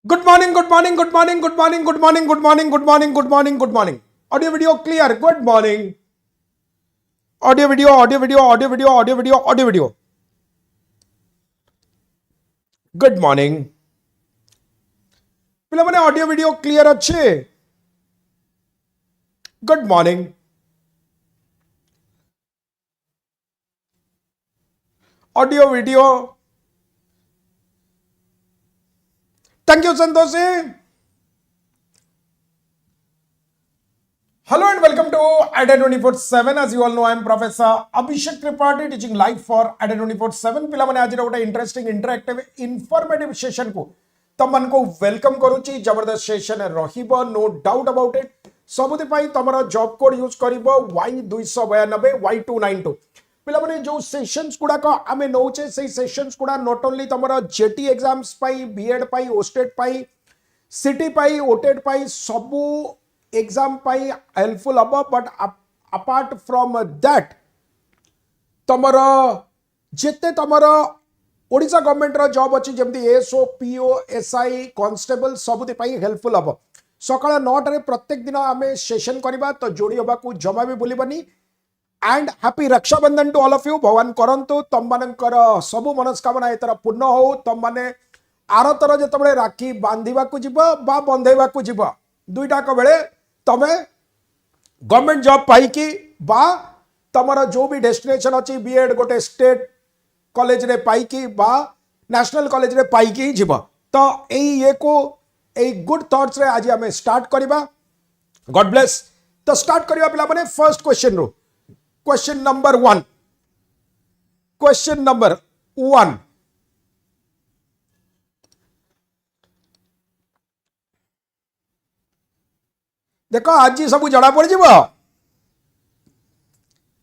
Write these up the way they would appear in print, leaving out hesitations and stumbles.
Good morning, good morning, good morning, good morning, good morning, good morning, good morning, good morning, good morning. Audio video clear. Good morning. Audio video, audio video, audio video, audio video, audio video. Good morning. ପିଲାମାନେ audio video clear ଅଛି? Good morning. Audio video. Thank you, Santoshi. Hello and welcome to ADA 24/7. As you all know, I am Professor Abhishek teaching live for ADA 24/7. पिलाମାନେ आज गोटे interesting interactive informative session को तमन को welcome करूची. जबरदस्त session रहिबो, no doubt about it. सबुति पई तमरा जॉब कोड यूज करिवो Y292 Y292. पिलाମାନେ जो सेशंस गुडा को आमे नोचे से सेशंस गुडा नॉट ओनली तमरा जेटी एग्जाम्स पई, बीएड पई, ओस्टेट पई, सिटी पई, ओटेट पई सबु एग्जाम पाई हेल्पफुल हम. बट अपार्ट फ्रॉम दैट तमर जिते तमर ओडिशा गवर्नमेंट रो जॉब अच्छी जमती एसओ, पीओ, एसआई, कांस्टेबल सबुति पाई हेल्पफुल हम. सकाळ 9 रे प्रत्येक दिन आमे सेशन करबा तो जोड़ी होबा को जमा भी भूलिबनी. And happy Raksha Bandhan to all of you. भगवान करंतु तम मानकर सबु मनस्कामना एतर पूर्ण हो. तम माने आर तर जेतबेले राखी बांधिबा को जिवो बा बंधेबा को जिवो दुईटा को बेले तमे गवर्नमेंट जॉब पाई कि बा तमरा जो भी डेस्टिनेशन अच्छी बीएड गोटे स्टेट कॉलेज रे पाई कि बा नेशनल कॉलेज रे पाई कि जीव. तो ये को ए गुड थॉट्स रे आज हमें स्टार्ट करबा. God bless. तो स्टार्ट करबा पिला माने फर्स्ट क्वेश्चन रो. Question number 1. Question number 1. देखो आज सब जड़ा पड़ जीव.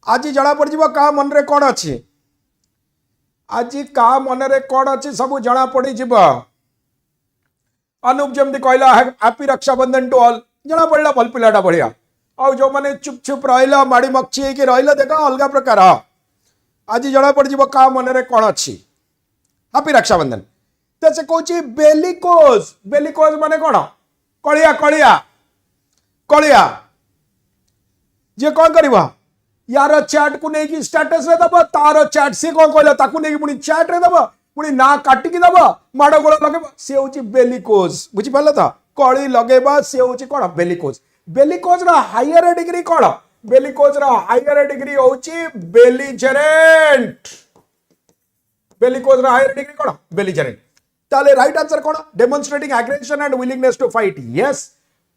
आज जड़ा पड़ जीव का मन रे कौन अच्छी. आज का मन रे कौन अच्छी सब जना पड़ जीव. अनूप जमती कहला हैप्पी रक्षाबंधन टू ऑल. जना पड़ा भल पिलाटा बढ़िया. और जो मैंने चुप चुप रहा माड़ी मक्ची है कि रहा देखो अलग प्रकार. आज जड़ा पड़ जीव का मन रे कौन अच्छी. हैप्पी रक्षाबंधन. तो से कहूँ बेलिकोज. बेलिकोज माने कौन. कलिया कलिया कलिया. जे कौन करवा यार चैट को नहीं कि स्टेटस रे दबा तार चैट से कौन कहला ताकू नहीं कि पुनी चैट रे दबा पुनी ना काटी की दबा माड़ गोड़ लगेबा से होची बेलिकोज. बुझी पाला था कळी लगेबा से होची कोन बेलिकोज. बेलिकोज रा हायर डिग्री कोन. बेलिकोज रा हायर डिग्री होची बेलिजरेंट. बेलिकोज रा हायर डिग्री कोन बेलिजरेंट. ताले राइट आंसर कोन. Demonstrating aggression and willingness to fight. Yes.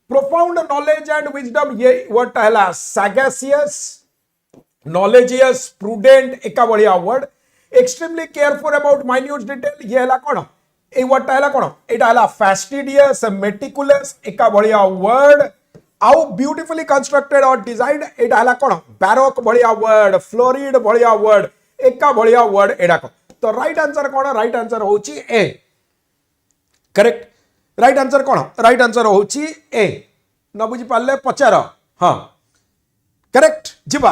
profound knowledge and wisdom ये word है sagacious, knowledgeous, prudent एका बढ़िया word. extremely careful about minute detail ये है कौन. ये word है कौन. इटा है fastidious, meticulous एका बढ़िया word. आउ beautifully constructed और designed इटा है कौन. baroque बढ़िया word, florid बढ़िया word एका बढ़िया word एटा को. तो right answer कौन. right answer होची A. correct. राइट आंसर कौन. राइट आंसर होची ए. न बुझी पाले पचार. हाँ करेक्ट जीवा.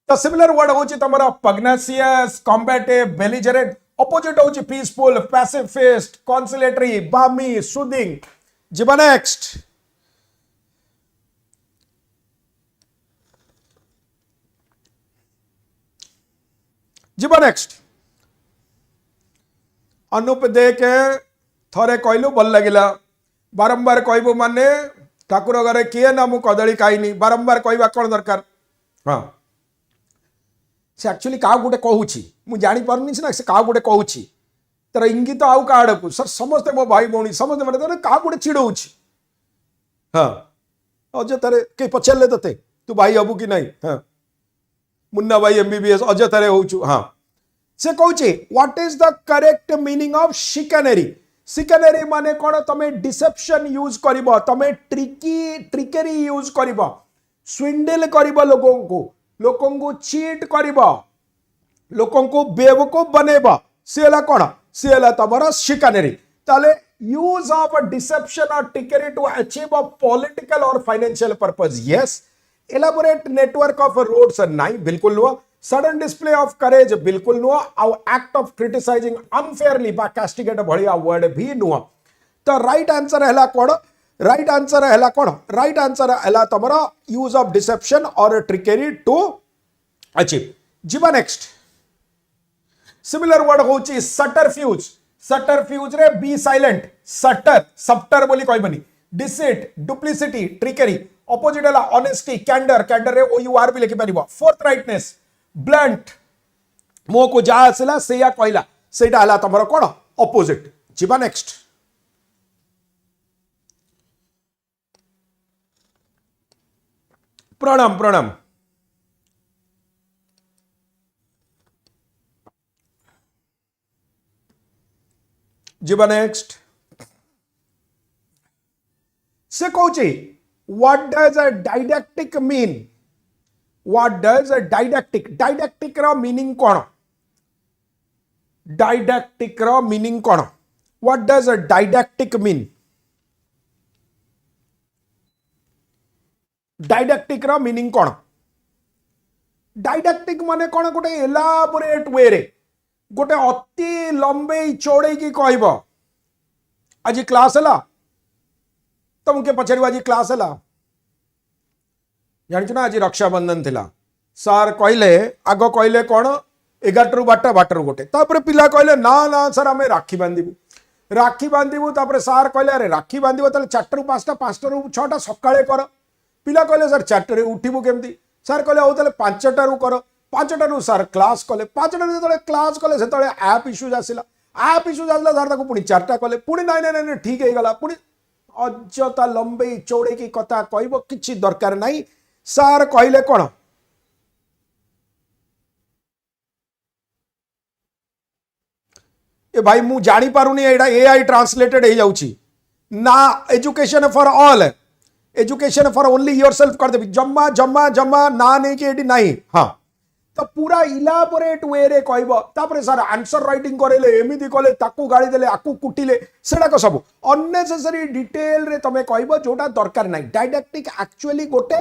तो सिमिलर वर्ड होची तमरा पग्नेसियस, कॉम्बैटिव, बेलिजरेंट. ऑपोजिट होची पीसफुल, पैसिफिस्ट, कॉन्सिलेटरी, बामी, सूदिंग. जीवा नेक्स्ट. जीवा नेक्स्ट. अनुप दे के थरे कहलु भल लगिला. बारंबार कहबो माने ठाकुर घरे किए ना मु कदली खाइनी. बारंबार कहबा कोन दरकार. हाँ से एक्चुअली का गोटे कहूची मु जानी पारनी ना से का गोटे कहूची तर इंगित आउ का आड़ को सर समस्त मो भाई भौणी समस्त माने का गोटे चिड़ौची. हाँ अजथरे के पचारे तते तू भाई हबु कि नहीं. हाँ मुन्ना भाई एमबीबीएस अजथरे होचु. हाँ से कहूची what is the correct meaning of chicanery. Chicanery माने कौन. तमे डिसेप्शन यूज करिबो, तमे ट्रिकेरी यूज करिबो, स्विंडल करिबो लोकों को चीट करिबो, लोकों को बेवकूफ बनेबो. सेला कौन. सेला तमरा शिकनेरी. ताले यूज ऑफ डिसेप्शन और trickery to achieve a political और financial purpose. Yes. Elaborate network of roads नहीं बिल्कुल नुआ. सडन डिस्प्ले ऑफ करेज बिल्कुल नुह आउ एक्ट ऑफ क्रिटिसाइजिंग अनफेयरली बा कास्टिगेट भलिया वर्ड भी नुह तो राइट आंसर है कौन राइट आंसर है कौन राइट आंसर है तुम यूज ऑफ डिसेप्शन और ट्रिकेरी टू अचीव जीवा नेक्स्ट सिमिलर वर्ड होची सटरफ्यूज रे बी साइलेंट सप्टर बोली कहबनी डिसिट डुप्लिसिटी ट्रिकेरी ऑपोजिट है ऑनेस्टी कैंडर रे ओ यू आर भी लिखि परिबो फोर्थ राइटनेस ब्लंट मो को जा आसला सेया कहला सेटा हला तमरो कोन ऑपोजिट जीवा नेक्स्ट प्रणाम जीवा नेक्स्ट से कहूची what does a didactic mean what does a didactic रो मीनिंग कौन डाइडैक्टिक रो मीनिंग कौन what does a didactic mean didactic रो मीनिंग कौन डाइडैक्टिक माने कौन गोटे एलाबोरेट वे रे गोटे अति लंबे चौड़े की कहब आज क्लास है तुमके पचार आज क्लास है जान ना आज रक्षाबंधन थिला सार कहले आग कहले कौन 11 रु 12 बाटर गोटे तापर पिला कहले ना ना सर आम राखी बांधबू तापर सार कहले अरे राखी बांधब ताले 4 रु 5 5 रु 6 सकाळे कर पिला कहले सर 4 रे उठिबू केमती सार कहले हो ताले 5 रु कर 5 रु सार क्लास कले 5 रु जो क्लास कले से ऐप इश्यूज आसला सार ताको पुणी 4टा कले पुणी नाई ठीक है गला पुणी अजता लंबे चौड़े की कथा कहब किछि दरकार नहीं सार कहले कौन ए भाई मु जानी पारुनी एडा एआई ट्रांसलेटेड हो जाउची ना education for all education for only yourself कर देबी जम्मा जम्मा जम्मा ना नहीं कि एडी नहीं हाँ तो पूरा इलाबोरेट वे रे कहब तापर सर आंसर राइटिंग करेले एमिति कले ताकू गाड़ी देले आकू कुटिले सेडा को सब अननेसेसरी डिटेल रे तमे कहब जोटा दरकार नहीं डाइडैक्टिक एक्चुअली गोटे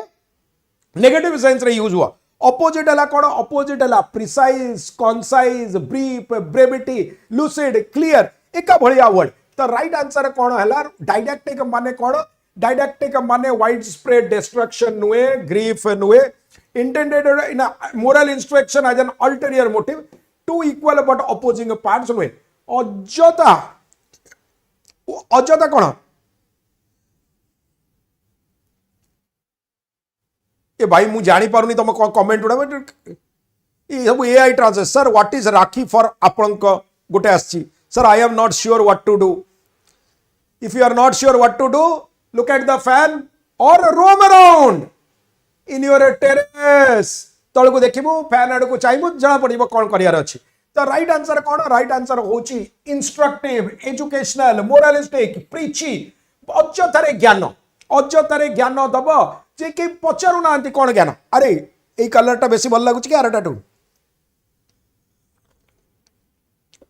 नेगेटिव सेंस रे यूज हुआ ऑपोजिट है कौन ऑपोजिट है precise concise brief brevity lucid clear एका भलिया वर्ड तो राइट आंसर कौन है डाइडैक्टिक माने कौन डाइडैक्टिक माने वाइड स्प्रेड डिस्ट्रक्शन नुए ग्रीफ नुए intended in a moral instruction as an ulterior motive two equal but opposing parts नुए अजता कौन ए भाई मु जानी पारुनी तुम कमेंट गुड़ा ये सब AI translate sir what is Rakhi for आपण गोटे आसी sir I am not sure what to do if you are not sure what to do look at the fan और roam around in your terrace तल को देखिबू fan आड़ को चाहिए जना पड़ो कौन करार अच्छी तो राइट आंसर कौन राइट आंसर होची इंस्ट्रक्टिव एजुकेशनल मोरालिस्टिक प्रीची अजथारे ज्ञान दब जे के पचारू ना कौन ज्ञान अरे ये कलर बेसी भल लगुच कि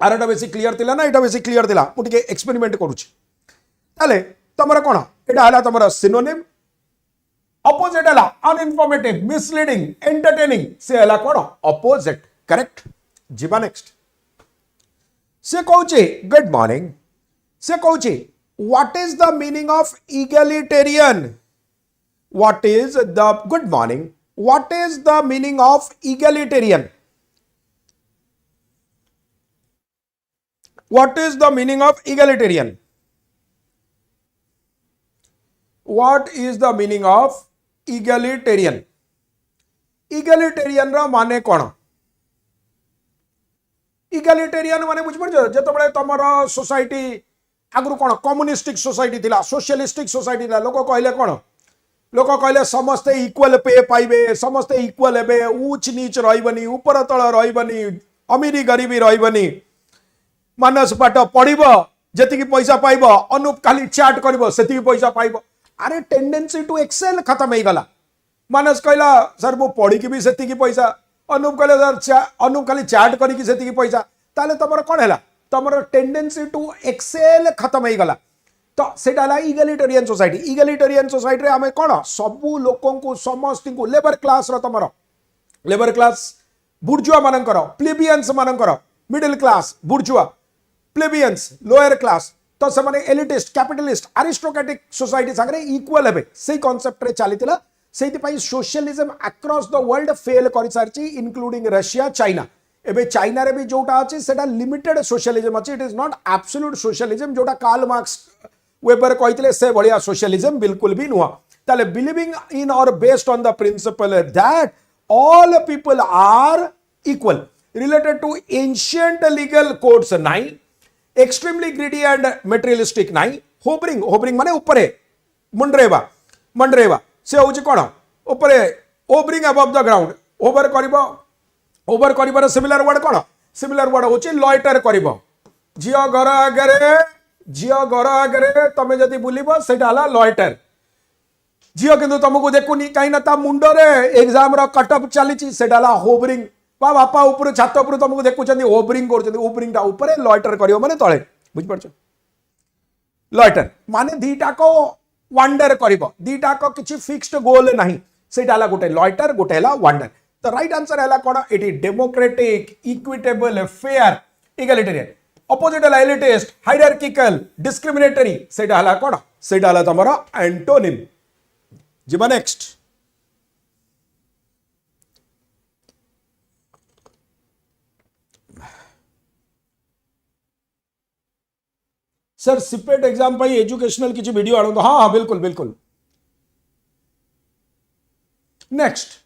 आरटा बेसी क्लियर थिला ना एटा बेसी क्लियर थिला मुझे एक्सपेरिमेंट करूची ताले तमरा कौन एटा हला तमरा सिनोनिम ऑपोजिट है अनइनफॉर्मेटिव मिसलीडिंग एंटरटेनिंग से है कौन ऑपोजिट करेक्ट जीवा नेक्स्ट से कहूचे गुड मॉर्निंग से कहूचे what is the meaning of egalitarian what is the good morning what is the meaning of egalitarian what is the meaning of egalitarian what is the meaning of egalitarian egalitarian रा माने कौन egalitarian माने बुझ जो तुम society आगु कौन communistic society थिला सोशलिस्टिक सोसाइटी थिला लोक कहले कौन लोक कहले समस्ते इक्वल पे पाइबे समस्ते इक्वल हेबे ऊच नीच रहिबनी ऊपर तळ रहिबनी अमीरी गरीबी रहिबनी मानस पाठ पढ़िबो जेतिकी पैसा पाइबो अनुप खाली चैट करिबो सेतिकी पैसा पाइबो अरे टेंडेंसी टू एक्सेल खत्म हो गला मानस कहला सर मु पढ़ी की भी सेतिकी पैसा अनुप कहले सर अनुप खाली चैट करी सेतिकी पैसा ताले तमर कौन है तमर टेंडेंसी टू एक्सेल खत्म हो गला तो सेटा इगैलिटेरियन सोसाइटी रे आमे कौन सबू लोक को समस्त को लेबर क्लास रो तमर लेबर क्लास बुर्जुआ मानकर प्लेबियंस मानकर middle class bourgeois plebeians lower class तो से माने एलिटिस्ट कैपिटलिस्ट अरिस्टोक्रेटिक सोसाइटी सागरे इक्वल हेबे से कांसेप्ट रे चलीतिला सेति पई socialism across the world fail करि सारची इंक्लूडिंग रशिया चाइना एबे चाइना रे भी जोटा अछि सेटा लिमिटेड सोशलिज्म अछि it is not absolute socialism जोटा कार्ल मार्क्स वेबर कहितले से बढ़िया सोशलिज्म बिल्कुल भी नुह ताले बिलीविंग इन और based on the principal that all people are equal related to ancient legal codes नहीं extremely greedy and materialistic नहीं hovering माने ऊपरे मंडरेवा से होची कोन ऊपरे hovering above the ground over करिबार सिमिलर वर्ड कोन सिमिलर वर्ड होची लॉइटर करिबो जियो घर आगरे तमे जदी बुलिबो सेटा हला लॉइटर झील किंतु तुमको देखुनी कहीं ना मुंडरे एग्जाम कटअप चली होवरिंग बा बापा ऊपर छात उपर तुमको देखुं होवरिंग होवरिंग ऊपर लॉइटर करियो माने तळे बुझ पारछ लॉइटर माने दीटाक वंडर करिवो दीटाक किछि फिक्स्ड गोल नाही सेटा हला गोटे लॉइटर गोटे हला वंडर द राइट आंसर हला कोन it is democratic equitable fair egalitarian opposite हला एलिटिस्ट हायरार्किकल डिस्क्रिमिनेटरी सेटा हला कोन सेटा हला तमरो एंटोनिम जिबा नेक्स्ट सर सिपेट एग्जाम पाई एजुकेशनल किसी वीडियो आनो हाँ हाँ बिल्कुल बिल्कुल नेक्स्ट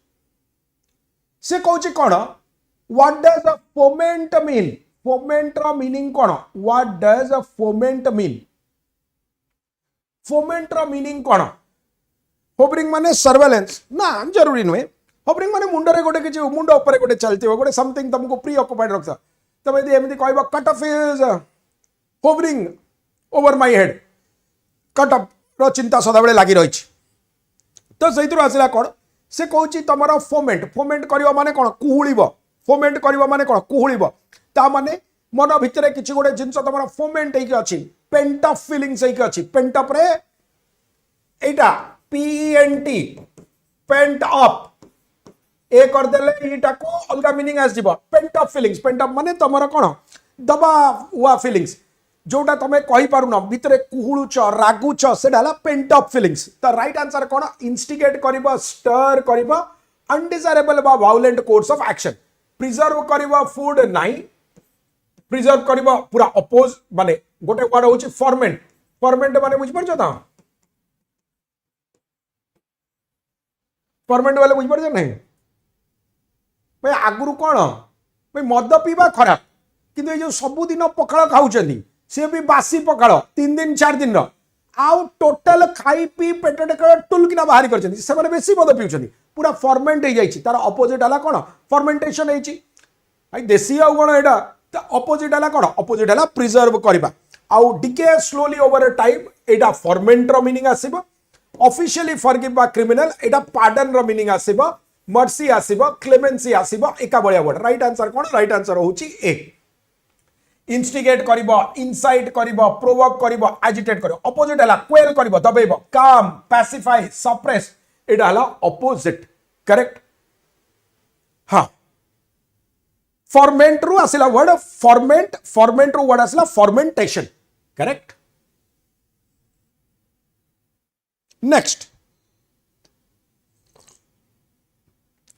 से कहूँ कौन what does a foment mean foment रो मीनिंग कौन what does a foment mean foment रो मीनिंग कौन होवरिंग माने सर्वेलेंस ना जरूरी नुहे होवरिंग माने मुंडरे गोटे किछि मुंड ऊपर गोटे चलथिबो गोटे समथिंग तुमको प्री ऑक्युपाइड रखता तबे यदि एमति कहबो cut off is hovering over my head cut off रो चिंता सदा बेले लागि रहिछि तो सहितरो आसिला कोन से कहूछि तमरो फोमेंट करिवो माने कोन कुहुळिबो फोमेंट करिवो माने कोन कुहुळिबो ता माने मन भितरे किछि गोटे जिंस तमरो फोमेंट हेकि अछि पेंट ऑफ फीलिंग्स हेकि अछि पेंट ऑफ रे एटा PENT पेंट अप ए कर देले इटा को अलगा मीनिंग आस जीव pent up feelings pent up माने तमरो कोन दबा हुआ फीलिंग्स जोटा तमे कहि पारुन भितरे कुहुळुच रागुच सेडा हला pent up feelings the right answer cone instigate करिबो स्टर करिबो अनडिजायरेबल बा violent course of action preserve करिबो फूड नाही प्रिजर्व करिबो पूरा अपोज माने गोटे वर्ड होची फॉर्मेंट माने बुझ परछ ता फॉर्मेंट वाले बुझ पार नहीं भाई आगुरु कौन भाई मद पीवा खराब किंतु ये सबुदिन पखाड़ खाऊं सी भी बासी पखाड़ 3 दिन 4 दिन आउ टोटल खाई पी पेट टुलकिना बाहरी कर बेसी मद पीछे पूरा फॉर्मेंट हो जाए तार अपोजिट है कौन फॉर्मेंटेशन भाई देसी आउ कौन यहाँ अपोजिट है कौन अपोजिट है प्रिजर्व करवा आउ डिके स्लोली ओवर टाइम यहाँ फॉर्मेंट रो मीनिंग आसीबो ऑफिशियली फॉरगिव बा क्रिमिनल एटा पार्डन रो मीनिंग आसीबो मर्सी आसीबो क्लेमेंसी आसीबो एका बळिया वर्ड राइट आंसर कोन राइट आंसर होची ए इंस्टिगेट करिवो इनसाइट करिवो प्रोवोक करिवो एजिटेट करिवो अपोजिट हला क्वेल करिवो दबेइबो काम पैसिफाई सप्रेस एटा हला अपोजिट करेक्ट हां फॉर्मेंट रू आसिला वर्ड फॉर्मेंट रू वर्ड आसिला फॉर्मेंटेशन करेक्ट नेक्स्ट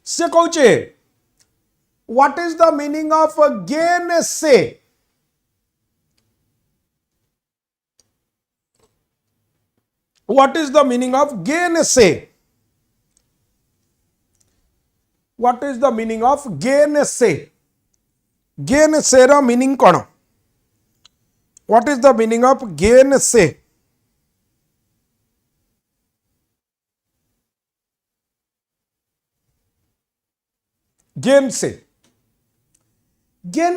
से कहूचे what is the meaning of gainsay what is the meaning of gainsay what is the meaning of gainsay रो meaning कौन what is the meaning of gainsay gain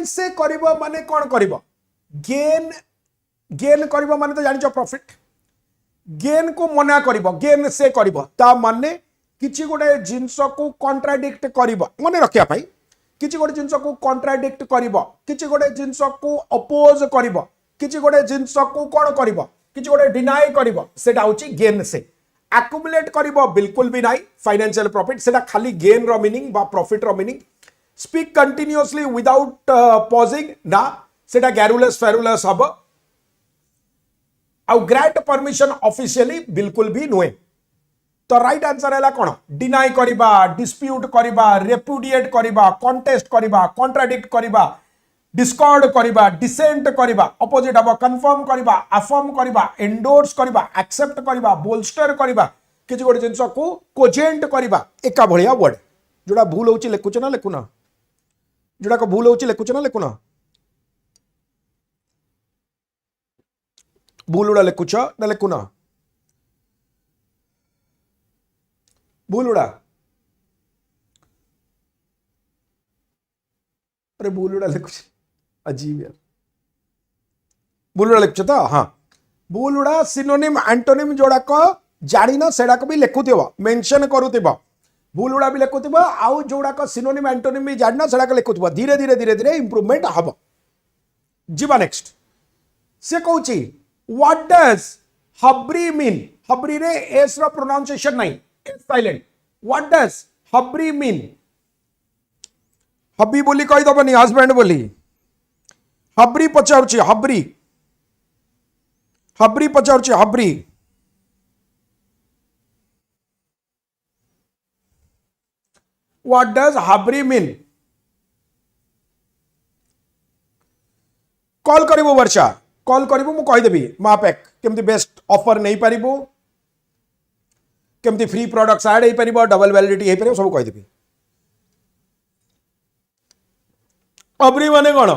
से करिबो माने कौन करिबो gain करिबो माने तो जानिचो प्रॉफिट गेन को मना करिबो गेन से करिबो ता माने किछि गोटे जिंस को कॉन्ट्राडिक्ट करिबो माने रखिया पाई किछि गोटे जिंस को कॉन्ट्राडिक्ट करिबो किछि गोटे जिंस को अपोज करिबो किछि गोटे जिंस को कोन करिबो किछि गोटे डिनाई करिबो सेटा होची गेन से accumulate करिबो बिल्कुल भी नाही फाइनेंशियल प्रॉफिट सेटा खाली गेन रो मीनिंग बा प्रॉफिट रो meaning speak continuously without pausing ना सेटा गैरुलस फेरुलस हम आउ ग्रांट परमिशन ऑफिशियली बिल्कुल भी नुहे तो राइट आंसर है कौन डिनाई करिबा डिस्प्यूट करिबा रेपुडिएट करिबा कॉन्टेस्ट करिबा कॉन्ट्राडिक्ट करिबा डिस्कॉर्ड करिबा डिसेंट करिबा अपोजिट हम कंफर्म करिबा अफर्म करिबा एंडोर्स करिबा एक्सेप्ट करिबा बोल्स्टर करिबा किसी गोटे जिनस को कोजेंट करिबा एका भलिया वर्ड जोड़ा भूल होची लिखुछ ना लिखुना जोड़ा को भूल होची लिखुछ ना लिखुना भूल उड़ा लिखुछ ना लिखुना भूल उड़ा अरे भूल उड़ा लिखुछ अजीब यार भूल उड़ा लिखुछ तो हाँ भूल उड़ा सिनोनिम एंटोनिम जोड़ा को जानी ना सेड़ा को भी लिखुथिबो मेंशन करूथिबो भूल उड़ा भी लिखुथिबो आउ जोड़ा को सिनोनिम एंटोनिम भी जानी ना सेड़ा को लिखुथिबो धीरे धीरे धीरे धीरे इंप्रूवमेंट हबो जीवा नेक्स्ट से कहूची what does hubris mean hubris रे एस रो प्रोनाउंसिएशन नहीं S silent what does hubris mean hubby बोली कहि दबनी हस्बैंड बोली हब्री पचारुची हब्री हब्री पचारुची hubris what does hubris mean call करिवो वर्षा कॉल करिवो मु कहि देबी मापेक केमती बेस्ट ऑफर नहीं पारिबो केमती फ्री प्रोडक्ट्स ऐड हो पारिबो डबल वैलिडिटी हो पारिबो सब कहि देबी अब्री माने कोन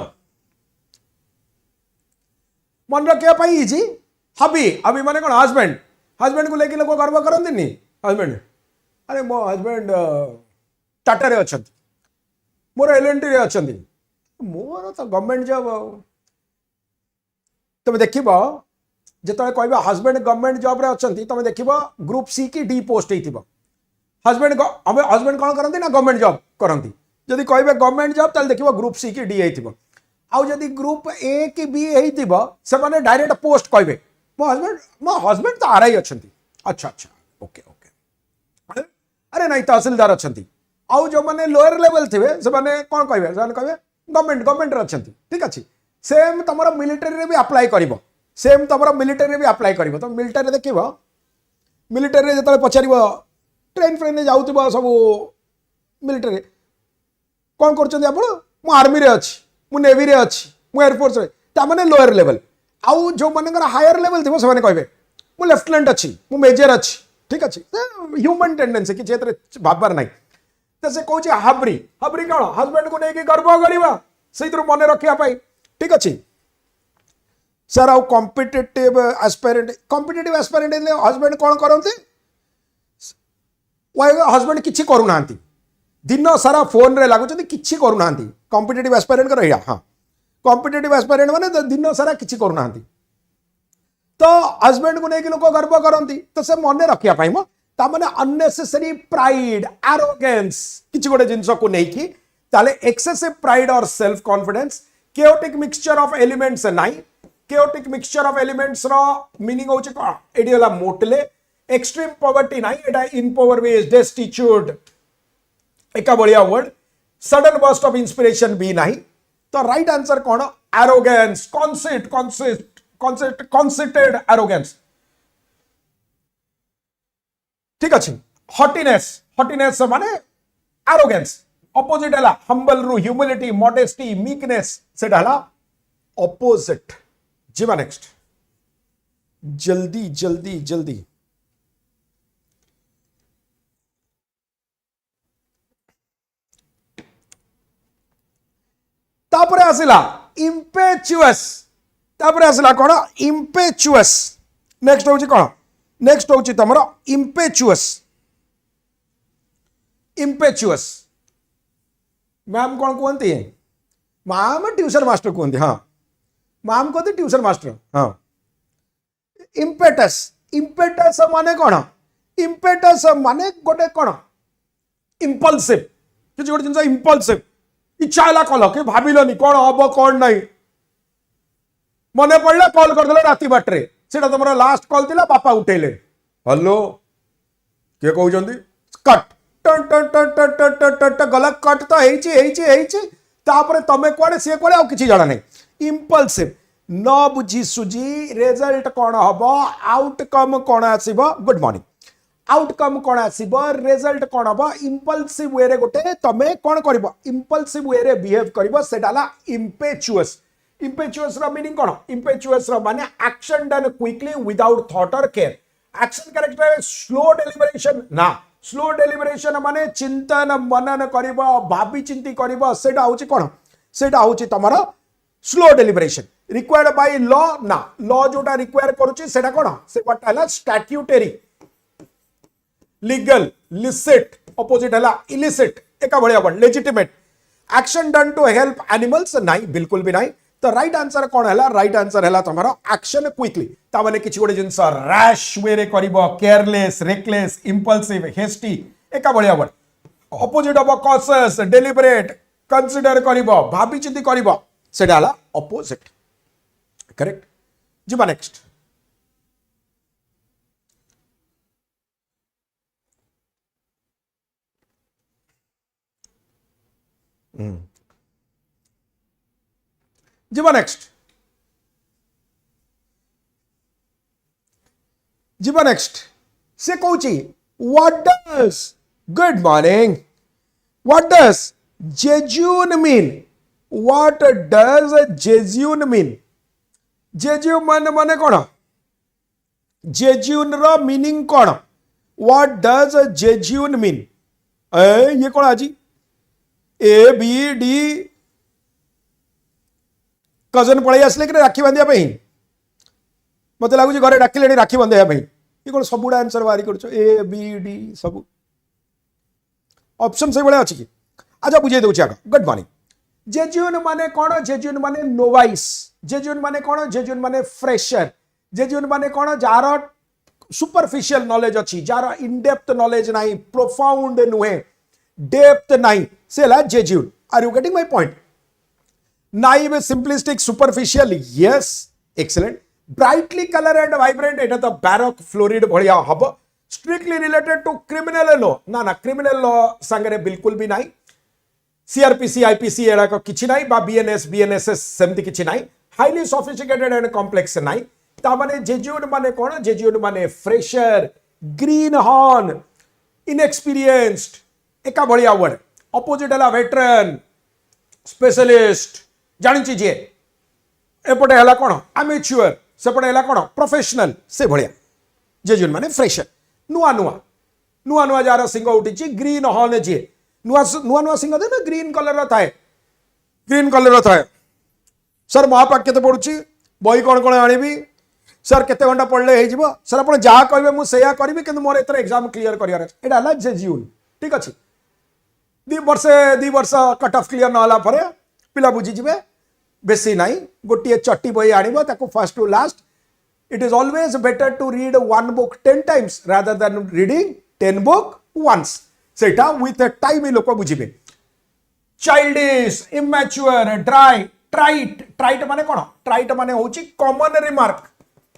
मन रखिया पाई इजी हबी हबी माने कोन हस्बैंड हस्बैंड को लेके लोग गर्व करंती नी हस्बैंड अरे मो हस्बैंड टाटा रे अछंती मोर एलएनटी रे अछंती मोर तो गवर्नमेंट जॉब तुम देख जिते कह हस्बैंड गवर्नमेंट जॉब रे अच्छा तुम देख ग्रुप सी की डी पोस्ट हो हस्बैंड हस्बैंड कौन करती ना गवर्नमेंट जॉब करती जदि कहे गवर्नमेंट जॉब ताल देख ग्रुप सी की डी हो आउ जदि ग्रुप ए कि बी से माने डायरेक्ट पोस्ट कहे मो हस्बैंड तो आरआई अच्छा अच्छा अच्छा ओके ओके अरे नहीं तहसीलदार अच्छा आउ जो मैंने लोअर लेवल थे से माने कौन कहे गवर्नमेंट गवर्नमेंट अच्छा ठीक अच्छे सेम तुम मिलिटरी भी अप्लाई कर सेम तुम मिलिटरी भी अप्लाई कर तुम मिलिटरी देख मिलिटरी जो पचार ट्रेन फ्रेन जाऊ सब मिलिटरी कौन कर आर्मी रे अच्छी मु नेवी रे अच्छी मु एयरफोर्स रे लोअर लेवल आउ जो मन हायर लेवल थी से कहे मु लेफ्टिनेंट अच्छी मु मेजर अच्छी ठीक अच्छे ह्यूमन टेंडेंसी कि भाबार ना तो से कहे हाब्री हाब्री कौन हस्बैंड को लेकिन गर्व करवा से मन रखापी ठीक अच्छे सर आउ कॉम्पिटिटिव एस्पायरेंट हस्बैंड कौन करते हस्बैंड किसी करूना दिन सारा फोन रे लगुच किसी करूना कॉम्पिटिटिव एस्पायरेंट कर हाँ कॉम्पिटिटिव एस्पायरेंट माने दिन सारा किसी करूना तो हस्बैंड को लेकिन लोक गर्व करती तो से मन रखापी मो ताने अननेसेसरी प्राइड एरोगेंस किसी गोटे जिनस को लेकिन ताले एक्सेसिव प्राइड और self confidence chaotic mixture of elements नाई chaotic mixture of elements रो मीनिंग होचे को एडी वाला मोटले एक्सट्रीम पॉवर्टी नाई एटा इनपॉवरमेंट destitute एका बढ़िया word sudden burst of inspiration भी नहीं तो राइट आंसर कौन एरोगेंस कॉन्सेटेड एरोगेंस ठीक अच्छे हॉटिनेस माने एरोगेंस ऑपोजिट है हम्बल रु ह्यूमिलिटी मॉडेस्टी मीकनेस से ऑपोजिट जीवा नेक्स्ट जल्दी जल्दी जल्दी तापरे आसिला इम्पेचुअस तापरे आसिला कौन इम्पेचुअस नेक्स्ट होची कौन नेक्स्ट होची तमरो इम्पेचुअस मैम कौन कहते हैं मैम ट्यूशन मास्टर कहते हाँ मैम कहते ट्यूशन मास्टर हाँ इम्पेटस माने कौन इम्पेटस माने गोटे कौन इम्पल्सिव किसी गोटे जिन इम्पल्सिव इच्छा है कल कि भाविलनि कौन हम कौन नहीं मन पड़ा कॉल करदे राति बाटे से तुम लास्ट कॉल थी बापा उठेले हेलो किए कहते कट गला कट तो तापर तमें कुआडे सी कुआडे आउ किछि जाना नहीं इम्पल्सिव न बुझी सुझी रिजल्ट कौन हम आउटकम कौन आसीबो गुड मॉर्निंग आउटकम कौन आसीबो रिजल्ट कौन हम इम्पल्सिव वे रे गोटे तमें कौन करबो इम्पल्सिव वे रे बिहेव करबो सेटाला इम्पेचुअस इम्पेचुअस रो मीनिंग कौन इम्पेचुअस रो माने action done quickly without thought or care action character slow deliberation ना स्लो डेलिबरेशन माने चिंतन मनन करिबो भाबी चिंती करिबो सेटा होची कोन सेटा होची तमरो slow deliberation required by law ना लॉ जोटा रिक्वायर करूची सेटा कोन से व्हाट हला स्टैट्यूटरी लीगल लिसिट ऑपोजिट हला इलिसिट एका भलिया word legitimate action done to help animals नहीं बिल्कुल भी नहीं तो राइट आंसर कौन है राइट आंसर है तुम्हारा एक्शन क्विकली तामाने किछि गोटे जिंस रैश वे रे करिवो केयरलेस रेकलेस इंपल्सिव हेस्टी एका भलिया word opposite of cautious deliberate consider करिवो भाबी चिंती करिवो सेटा हला ऑपोजिट करेक्ट जिबा नेक्स्ट जीवा नेक्स्ट जीवा नेक्स्ट से कहूची what does good morning what does genuine mean what does genuine mean genuine माने कौन जेन्युइन रो मीनिंग कौन व्हाट डज जेन्युइन मीन ये कौन आज ए बी डी कजन पड़े आसले कि राखी बांधिया मत लगुच घरे डाकिले राखी बांधिया ये कौन सब आंसर बाहरी कर ए बी डी सब ऑप्शन से भाई अच्छी कि अच्छा बुझे दूसरी आग गुड मॉर्निंग जेन्युइन माने कौन जेन्युइन माने नोवाइस जेन्युइन माने कौन जेन्युइन माने फ्रेशर जेन्युइन माने कौन जार सुपरफिशियल नॉलेज अच्छी जार इनडेप्थ नॉलेज नहीं प्रोफाउंड नुहे डेप्थ नहीं से genuine are you getting my point naive simplistic superficial yes excellent brightly color and vibrant eta to baroque florid bhaliya habo strictly related to criminal law ना criminal law sangare बिल्कुल भी नहीं CRPC IPC एड़ा को किछि नहीं बा BNSS सेमति किछि नहीं highly sophisticated and complex नहीं ता माने जेन्युइन माने कोन जेन्युइन माने फ्रेशर ग्रीन हॉर्न inexperienced एका बढिया वर्ड ऑपोजिट हला वेटरन स्पेशलिस्ट जानी चीजे एपटे हला कोन अमेच्योर सेपटे हला कोन प्रोफेशनल से भलिया जेन्युइन माने फ्रेशर नुआ नुआ नुआ नुआ जार सिंह उठी ग्रीन हॉर्न जे नुआ नुआ नुआ सिंह दे ना ग्रीन कलर थाए ग्रीन कलर थाए सर महापाक केते पडुची बही कोन कोन आनिबी सर केते घंटा पढ़ले हे जिवो सर आपण जा कहबे मु सेया करबी किंतु मोर एतर एग्जाम क्लियर करियार अछि एडा हला जेन्युइन ठीक अछि दी वर्ष कट ऑफ क्लियर न होला परे पिला बुझी जिवे बेसी नहीं गोटे चट्टी बही आनिबो ताको first to last it is always better to read one book 10 times rather than reading 10 book once सेटा विथ टाइम लोक बुझिबे childish immature dry trite trite माने कोन ट्राइट माने होची कॉमन रिमार्क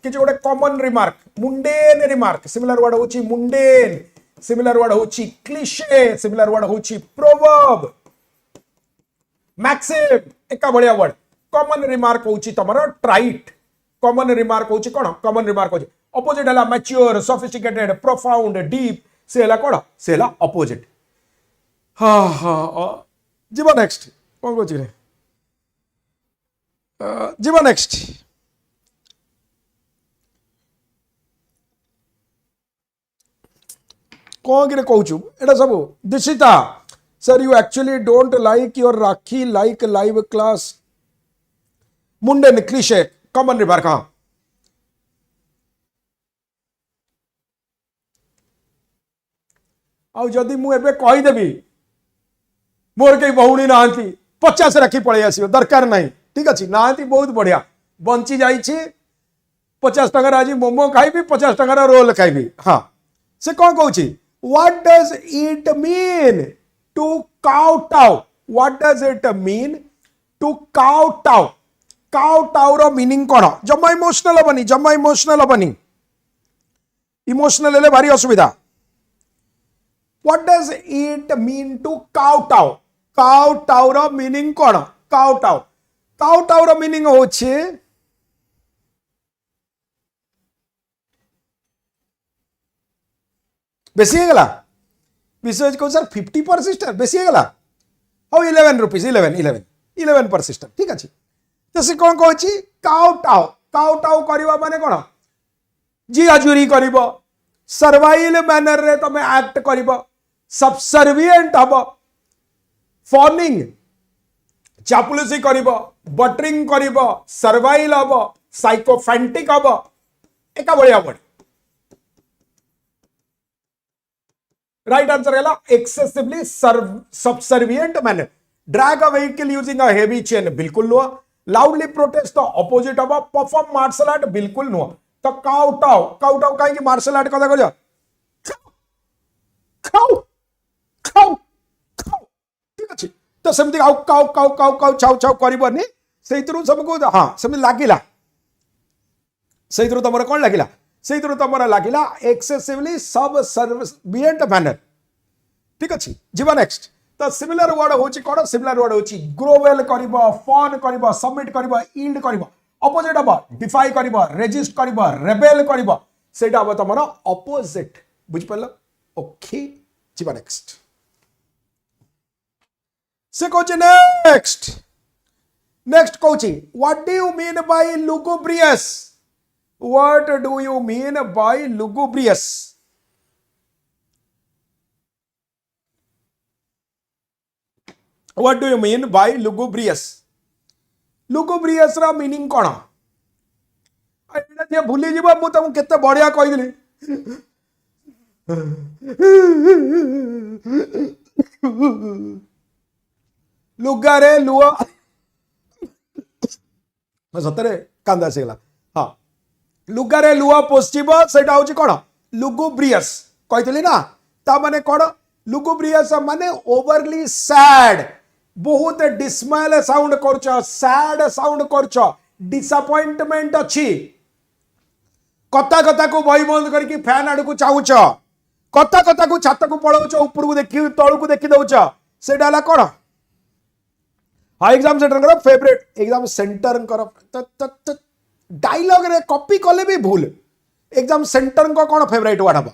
कि गोटे कॉमन रिमार्क मुंडेन रिमार्क सिमिलर वर्ड होची मुंडेन सिमिलर वर्ड होची क्लिशे सिमिलर वर्ड होची प्रोवर्ब मैक्सिम एका बढ़िया वर्ड कॉमन रिमार्क होची तमरो ट्राइट कॉमन रिमार्क होची कोन कॉमन रिमार्क होची ऑपोजिट हला मैच्योर सोफिस्टिकेटेड प्रोफाउंड डीप से हला कोन से हला ऑपोजिट हा हा जीवा नेक्स्ट कोन कोची रे जीवा नेक्स्ट कौन कि कहूँ एटा सब Dishita sir you actually don't like your rakhi like live class मुंडन क्लीशे कॉमन रिमार्क हाँ आदि मुझे कहीदेवी मोर कई भौणी ना 50 राखी पलि आस दरकार ना ठीक अच्छे ना बहुत बढ़िया बंची जा 50 टकर आज मोमो खाइबी 50 टकर रोल खाइबी हाँ से कौन कहूँ What does it mean to kowtow? What does it mean to kowtow? Kowtow रो मीनिंग कौन जमा इमोशनल हबनी इमोशनल हेले भारी असुविधा what does it mean to kowtow kowtow रो मीनिंग कोन काउटाउ काउटाउ रो मीनिंग होछि बेसी हे गला विशेष को सर 50 पर सिस्टर बेसी हे गला हाउ 11 रुपीस 11 पर सिस्टर ठीक अछि तो से कोन कहछि काउटाउ करबा माने कोन जी हजूरी करिवो सर्वाइल मैनर रे तमे एक्ट करिवो सबसर्विएंट हबो फॉर्निंग चापलुसी करिवो बटरिंग करिवो सर्वाइल हबो साइकोफैंटिक हबो एका बढिया बढ राइट आंसर है excessively subservient manner drag a vehicle using a heavy chain बिल्कुल नुह लाउडली प्रोटेस्ट तो ऑपोजिट हबो परफॉर्म मार्शल आर्ट बिल्कुल नुह तो काउटाउ कहीं मार्शल आर्ट कथा कर खाऊ खाऊ खाऊ ठीक अच्छे तो सेमती आउ काउ काउ काउ काउ छाउ छाउ करबनी सेइतरु सबको हां सेमती लागिला सेइतरु तमरा कोन लागिला सेइतरु तमरा लागिला एक्सेसिवली सबसर्विएंट मैनर ठीक अच्छे जीवा नेक्स्ट तो सिमिलर वर्ड होची कोन सिमिलर वर्ड होची ग्रोवेल करबो फन करबो सबमिट करबो यील्ड करबो ऑपोजिट हबो डिफाई करबो रेजिस्ट करबो रेबेल करबो सेटा हबो तमरा ऑपोजिट बुझ पल्ला ओके जीवा नेक्स्ट से कोची नेक्स्ट नेक्स्ट कोची what do you mean by lugubrious what do you mean by lugubrious what do you mean by lugubrious lugubrious रा मीनिंग कोन एटा जे भूली जीवा मु तुम केते बढ़िया कहि दिली लुगारे लुआ सतरे कांदा सिगला हाँ लुगारे लुआ पोस्टिब सेटा होची कोन लुगुब्रियस कहितली ना ता माने कोन लुगुब्रियस माने ओवरली सैड बहुत डिसमाइल साउंड करछ सैड साउंड करछ डिसअपॉइंटमेंट अछि कथा कथा को बही बंद करके फैन आड़ को चाहूच कथा कथा को छात को पड़ाऊच ऊपर को देखि तळ को देखि दउच सेटा हला कोन हाँ exam centre favourite exam centre dialogue रे कॉपी कले भी भूल एग्जाम सेंटर को कौन फेवरेट वर्ड हम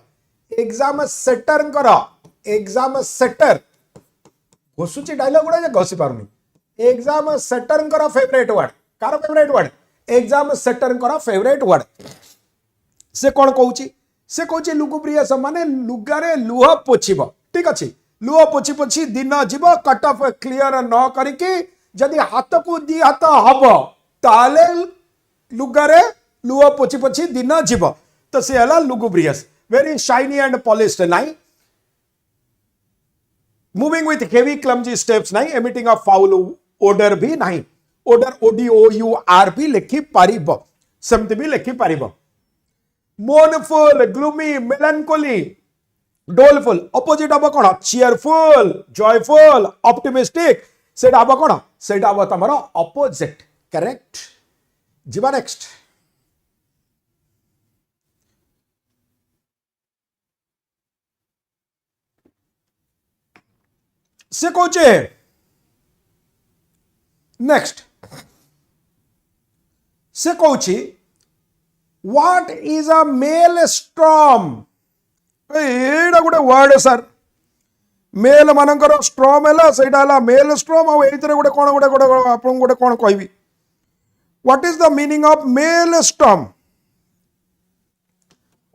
एग्जाम सेटर एग्जाम सेटर घोषुची डायलॉग गुड़ा घोषि पारुनी एग्जाम सेटर फेवरेट वर्ड कार favourite word exam setter favourite word से कौन कहूची से कहूची लुगुब्रियस माने लुगारे लुह पोछिब ठीक अच्छे लुह पोछि पोछि दिन जीव कट ऑफ क्लियर न करके जदि हाथ को दी हाथ हब ताले लुगारे लुह पोछि पोछि दिन जीव तो से हला लुगुब्रियस वेरी शाइनी एंड पॉलिश्ड नाइ moving with heavy clumsy steps नाइ एमिटिंग अ फाउल ओडर भी नहीं ओडर ODOUR भी लिखि पारिब सेमति भी लिखि पारिब मोर्नफुल ग्लूमी मेलांकोली डोलफुल ऑपोजिट हम कौन चीयरफुल जॉयफुल ऑप्टिमिस्टिक सेटा हम कौन सेटा हम तमर ऑपोजिट करेक्ट जीवा नेक्स्ट से कोचे नेक्स्ट से कोची what is a maelstrom एटा गोटे वर्ड सर मेल मानकर स्ट्रॉम है सहीटा मेल स्ट्रॉम आते गोटे कौन गोटे गोटे आप गोटे कौन कहि what is the meaning of maelstrom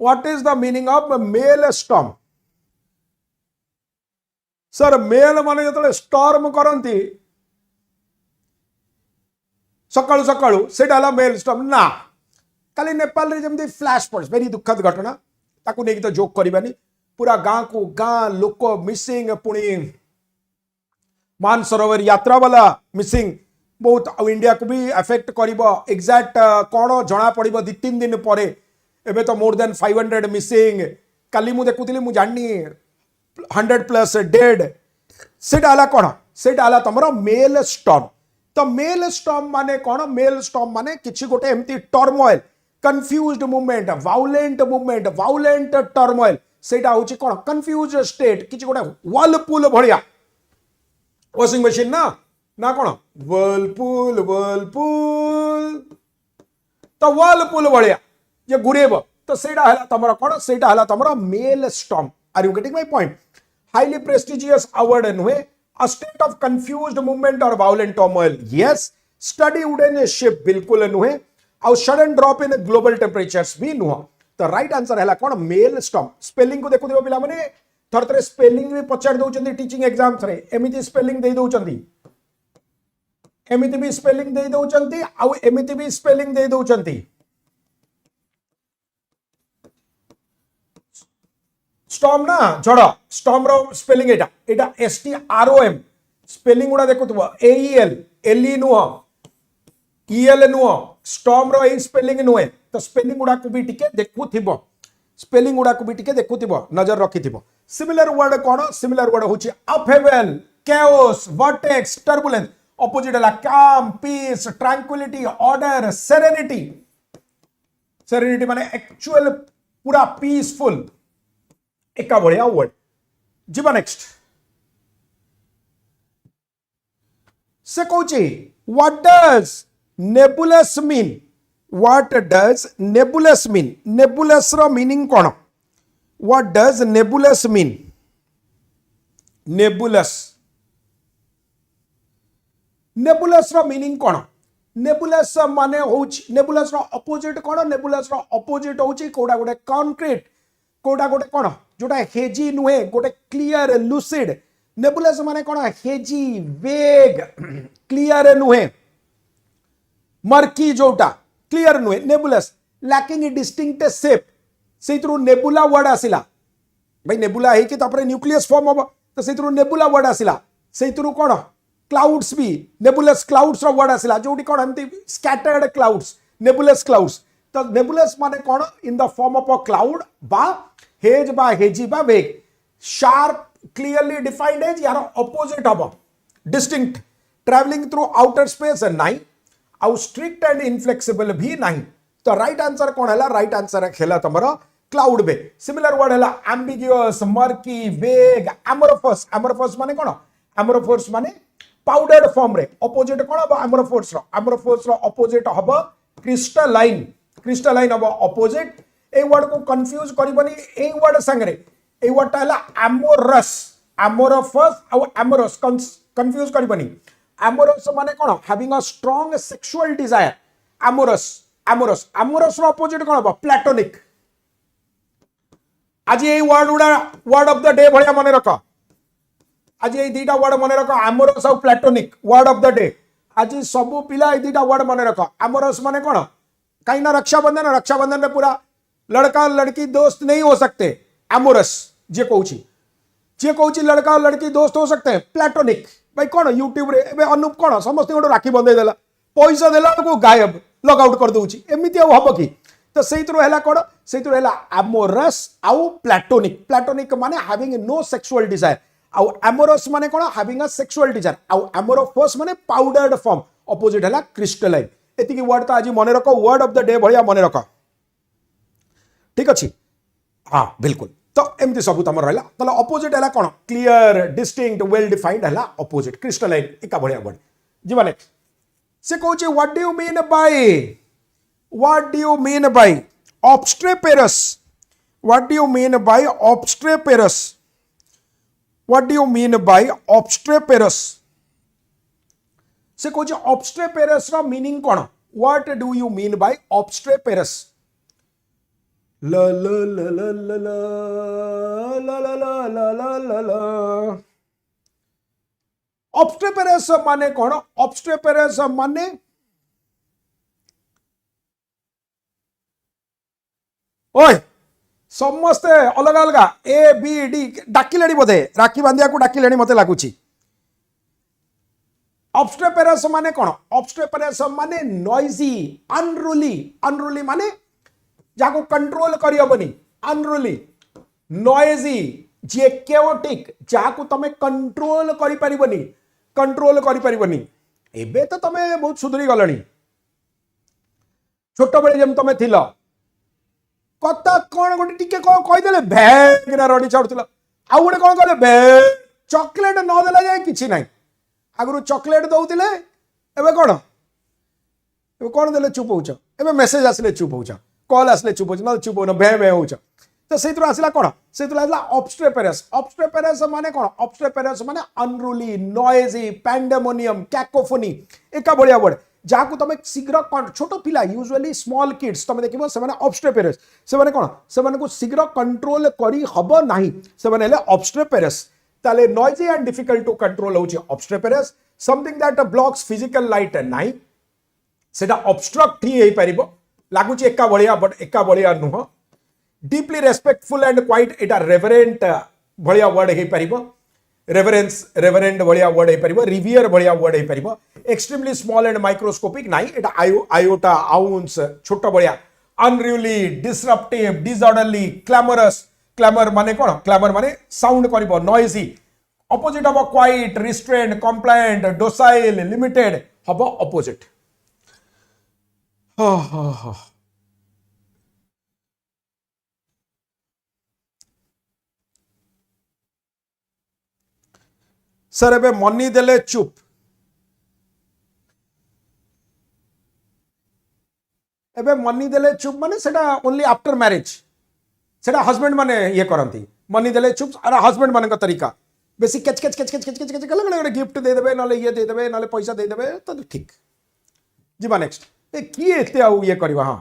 what is the meaning of maelstrom sir male माने जो स्टॉर्म करती सकाळु सकाळु सेटा मेल स्टॉर्म ना काली नेपाल रे जमती फ्लैश फ्लड्स वेरी दुखद घटना ताकू नहीं तो जोक करबानी पूरा गाँ को गाँ लोक मिसिंग पुणी मानसरोवर यात्रा वाला मिसिंग बहुत इंडिया को भी अफेक्ट करिबो एग्जैक्ट कौन जना पड़िबो 2-3 दिन पर एबे तो मोर देन 500 मिसिंग काली मु देखुतली मु जानी 100+ डेड सेटा हला कौन सेटा हला तमरो मेल स्टॉर्म तो मेल स्टॉर्म माने कौन मेल स्टॉर्म माने किछि गोटे एमती टर्मोइल कंफ्यूज्ड मूवमेंट वाउलेंट टर्मोइल सेटा होची कोन कंफ्यूज स्टेट किछि गोटे वर्लपुल भलिया वॉशिंग मशीन ना ना कोन वर्लपुल वर्लपुल तो वर्लपुल भलिया जे घुरेब तो सेटा हला तमरा कोन सेटा हला तमरा maelstrom are you getting my point highly prestigious award नुहे a state of confused movement or violent turmoil yes study wooden ship बिल्कुल नुहे और sudden drop in global temperatures भी नुह तो राइट आंसर है कौन मेल स्टॉर्म स्पेलिंग को देखु दिबो पिला माने थर थरे स्पेलिंग भी पचार दउचंदी टीचिंग एग्जाम्स रे एमिति स्पेलिंग दे दउचंदी एमिति भी स्पेलिंग दे दउचंदी और एमिति भी स्पेलिंग दे दउचंदी स्टॉर्म ना झड़ स्टॉर्म रो स्पेलिंग एटा एटा STROM स्पेलिंग गुडा देखुथबो AEL LE नुह EL नुह स्टॉर्म रो ए स्पेलिंग नुहे तो स्पेलिंग गुडा को भी टिके देखुथिबो स्पेलिंग गुडा को भी टिके देखुथिबो नजर रखिथिबो सिमिलर वर्ड कोन सिमिलर वर्ड होची upheaval chaos vortex turbulence opposite हला calm peace tranquility order serenity serenity माने एक्चुअल पूरा पीसफुल एका बढ़िया वर्ड जीवा नेक्स्ट से कहूची what does nebulous mean what does nebulous mean nebulous रो मीनिंग कोन what does nebulous mean nebulous nebulous रो मीनिंग कोन नेबुलस माने होची नेबुलस रो अपोजिट कोन नेबुलस रो अपोजिट होची कोडा गोटे कॉन्क्रीट कोडा गोटे कोन जोटा हेजी नुहे गोटे क्लियर लुसिड नेबुलस माने कोन हेजी वेग क्लियर नुहे मर्की जोटा क्लियर नुहे नेबुलस लैकिंग डिस्टिंक्ट शेप सेइतरु नेबुला वर्ड आसिला भाई नेबुला है कि तापरे न्यूक्लियस फॉर्म हो तो सेइतरु नेबुला वर्ड आसिला सेइतरु कोन क्लाउड्स भी नेबुलस क्लाउड्स रो वर्ड आसिला जोटी कोन हमती स्कैटर्ड क्लाउड्स नेबुलस क्लाउड्स तो नेबुलस माने कोन in the form of a cloud बा हेज बा हेजी बा vague sharp clearly defined as यार ऑपोजिट हबो distinct travelling through outer space नहीं आउ स्ट्रिक्ट एंड इनफ्लेक्सिबल भी नहीं तो राइट आंसर कौन है राइट आंसर है तुम क्लाउड बे सिमिलर वर्ड है एम्बिग्युअस मर्की वेग एमोरफस एमोरफस माने कौन एमोरफस माने पाउडर्ड फॉर्म रे ऑपोजिट कौन हम एमोरफस रो ऑपोजिट हम क्रिस्टलाइन क्रिस्टलाइन हम ऑपोजिट ए वर्ड को कंफ्यूज करबनी ए वर्ड संगरे ए वर्ड है एमोरस एमोरफस और एमोरस कंफ्यूज करबनी एमोरस माने कौन having a strong sexual desire amorous amorous amorous रो ऑपोजिट कौन हम प्लैटोनिक आज ये वर्ड ऑफ द डे भलिया मन रख आज ये दीटा वर्ड मन रख एमोरस और platonic word of the day आज सबू पिला दीटा वर्ड मन रख एमोरस माने कौन कहीं ना रक्षाबंधन में पूरा लड़का लड़की दोस्त नहीं हो सकते एमोरस जे कहूची लड़का और लड़की दोस्त हो सकते हैं प्लैटोनिक भाई कौन यूट्यूब रे एबे अनुप कौन समस्त राखी बंधे देला पैसा देला को गायब लॉग आउट कर दूची एमिति हम कि तो सेइतरो हैला कौन सेइतरो हैला एमोरस आउ प्लैटोनिक प्लैटोनिक माने हैविंग नो सेक्सुअल डिजायर आउ एमोरस माने कौन हैविंग अ सेक्सुअल डिजायर आउ एमोरफस माने पाउडर्ड फॉर्म ऑपोजिट हैला क्रिस्टलाइन एतिकी वर्ड तो आज मन रख वर्ड ऑफ द डे भलिया मन रख ठीक अच्छी हाँ बिल्कुल तो एमती सब तुम रहा तो ऑपोजिट है कौन क्लियर डिस्टिंक्ट वेल डिफाइंड है ऑपोजिट क्रिस्टलाइन एका बढ़िया वर्ड जीवा नेक्स्ट से कहूची what do you mean by obstreperous what do you mean by obstreperous what do you mean by obstreperous से कहूची ऑब्स्ट्रेपेरस रो मीनिंग कौन what do you mean by obstreperous ल ल ल ल ल ल ल ल ल ल ऑब्स्ट्रेपेरस माने कौन ऑब्स्ट्रेपेरस माने ओए समस्ते अलग अलग ए बी डी डाकिले बोधे राखी बांधिया को डाकिले मते लगुची ऑब्स्ट्रेपेरस माने कौन ऑब्स्ट्रेपेरस माने नॉइजी अनरूली अनरूली माने जाको कंट्रोल करियबनी अनरूली नॉइजी जे केओटिक जाको तमे कंट्रोल करि परिबनी एबे तो तमे बहुत सुधरी गलनी छोट बेले जेम तमे थिलो कथा कौन गोटे टिके कौन कहीदेले भे किना रडी छाड़ुला आउ गोटे कौन कहले भे चॉकलेट न देला जाए किछि नाही आगु चॉकलेट दउतिले एबे कौन देले चुप होउछ एबे मेसेज आसले चुप होउछ कॉल आसले चुप होउछ न चुप होन भे भे होउछ तो सेतु आसला कौन सेतु आसला ऑब्स्ट्रेपेरस माने कौन ऑब्स्ट्रेपेरस माने अनरूली नॉइजी पैंडेमोनियम कैकोफोनी एका बढिया वर्ड जहाँ तुम शीघ्र छोट पिला यूजुअली स्मॉल किड्स तुम देखो से ऑब्स्ट्रेपेरस से कौन से शीघ्र कंट्रोल करी हब नाही से ऑब्स्ट्रेपेरस ताले noisy and difficult to control होची obstreperous something that blocks physical light नाही सेटा ऑब्स्ट्रक्ट ही हेई परिबो लागुची एका बळिया बट एका बळिया नुह डीपली रेस्पेक्टफुल एंड क्वाइट एटा रेवरेंट बळिया वर्ड हेई परिबो रेवरेंट बळिया वर्ड हेई परिबो रिवियर बळिया वर्ड हेई परिबो एक्सट्रीमली स्मॉल एंड माइक्रोस्कोपिक नाही एटा आयोटा आउंस छोट बळिया unruly disruptive disorderly clamorous clamour माने कौन क्लैमर माने साउंड करिबो नॉइजी ऑपोजिट हबो quiet restraint compliant docile limited हबो ऑपोजिट सर एबे मनी देले चुप एबे मनी देले चुप माने सेटा ओनली आफ्टर मैरिज सेटा हस्बैंड माने ये करंती मनी देले चुप अरे हस्बैंड माने का तरीका बेसी केच केच केच केच केच केच केच गले गिफ्ट दे देबे नले ये दे देबे नले पैसा दे देबे तो ठीक जीवा नेक्स्ट ए की एते आउ ये करबा हां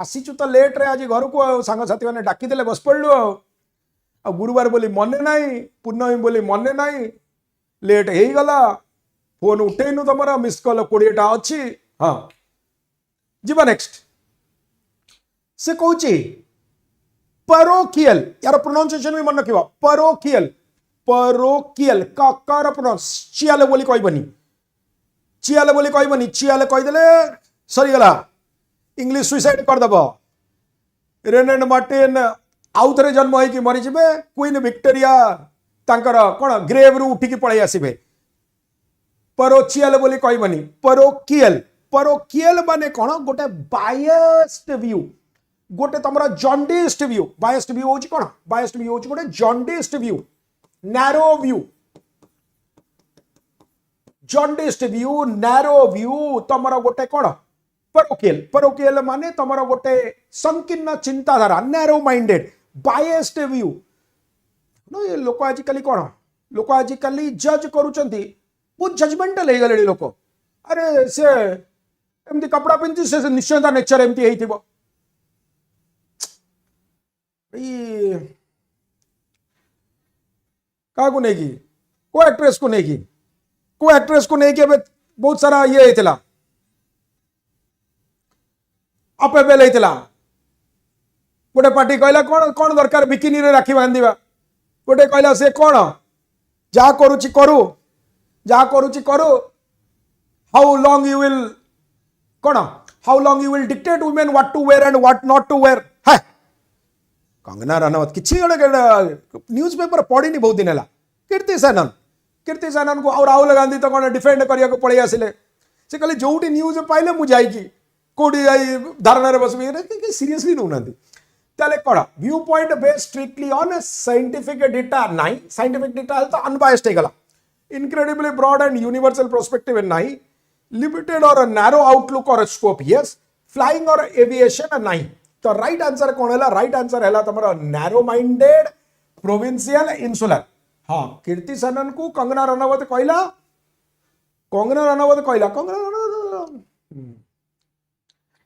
आसीचु तो लेट रे आज घर को सांग साथी माने डाकी देले बस पड़लु आ गुरुवार बोली मने नाही पूर्णमी बोली मने नाही लेट हेई गला फोन उठेनु तमरा मिस कॉल 20 टा अछि हां जीवा नेक्स्ट से कहूची परोकियल यार प्रोनाउंसिएशन भी मन रखिबा परोकियल काकार प्रोनाउंस चियाले बोली कहबनी चियाले कह देले सरी गला इंग्लिश सुइसाइड कर दबो रेनेड मार्टिन आउ थरे जन्म होई कि मरि जिबे क्वीन विक्टोरिया तांकर कोन ग्रेव रु उठी की पळै आसीबे परोचियल बोली कहबनी परोकियल माने कोन गोटे बायस्ड व्यू गोटे तुम जॉन्डिस्ड व्यू बायस्ड व्यू होची कोन बायस्ड व्यू होची गोटे jaundiced view narrow view jaundiced view narrow view तुमरा गोटे कोन परोकियल माने तुमरा गोटे संकीर्ण चिंताधारा narrow minded biased view no ये लोक आजिकली कोन लोक आजिकली जज करूचंती बहुत जजमेंटल हे गलेडी लोक अरे से एमती कपड़ा पिंती से निश्चयता नेचर एमती हेइथिबो क्या को नहीं को एक्ट्रेस को नहीं बहुत सारा ये होता अपेबेल होता गोटे पार्टी कहला कौन कौन दरकार बिकिनी रे राखी बांधिबा गोटे कहला से कौन जा करूची करू हाउ लॉन्ग यू विल कौन how long you will dictate women what to wear and what not to wear है कंगना रनौत किसी न्यूज पेपर पढ़ी बहुत दिन है कीर्ति सेनन को और राहुल गांधी तो कौन डिफेंड करने पड़े आसिले से कहले जो न्यूज पाइले मुझे जाइकी कौटी जाई धारणा रे बसबी सीरियसली नौना ताले कौन view point based strictly on scientific data नहीं साइंटिफिक डेटा तो अनबायस्ड होगला incredibly broad and universal perspective नहीं लिमिटेड और नैरो आउटलुक और स्कोप यस फ्लाइंग और एविएशन नहीं तो राइट आंसर कौन है राइट आंसर है तुम्हारा नैरो माइंडेड प्रोविंशियल इन्सुलर हाँ कीर्ति सेनन को कंगना रनौत कहला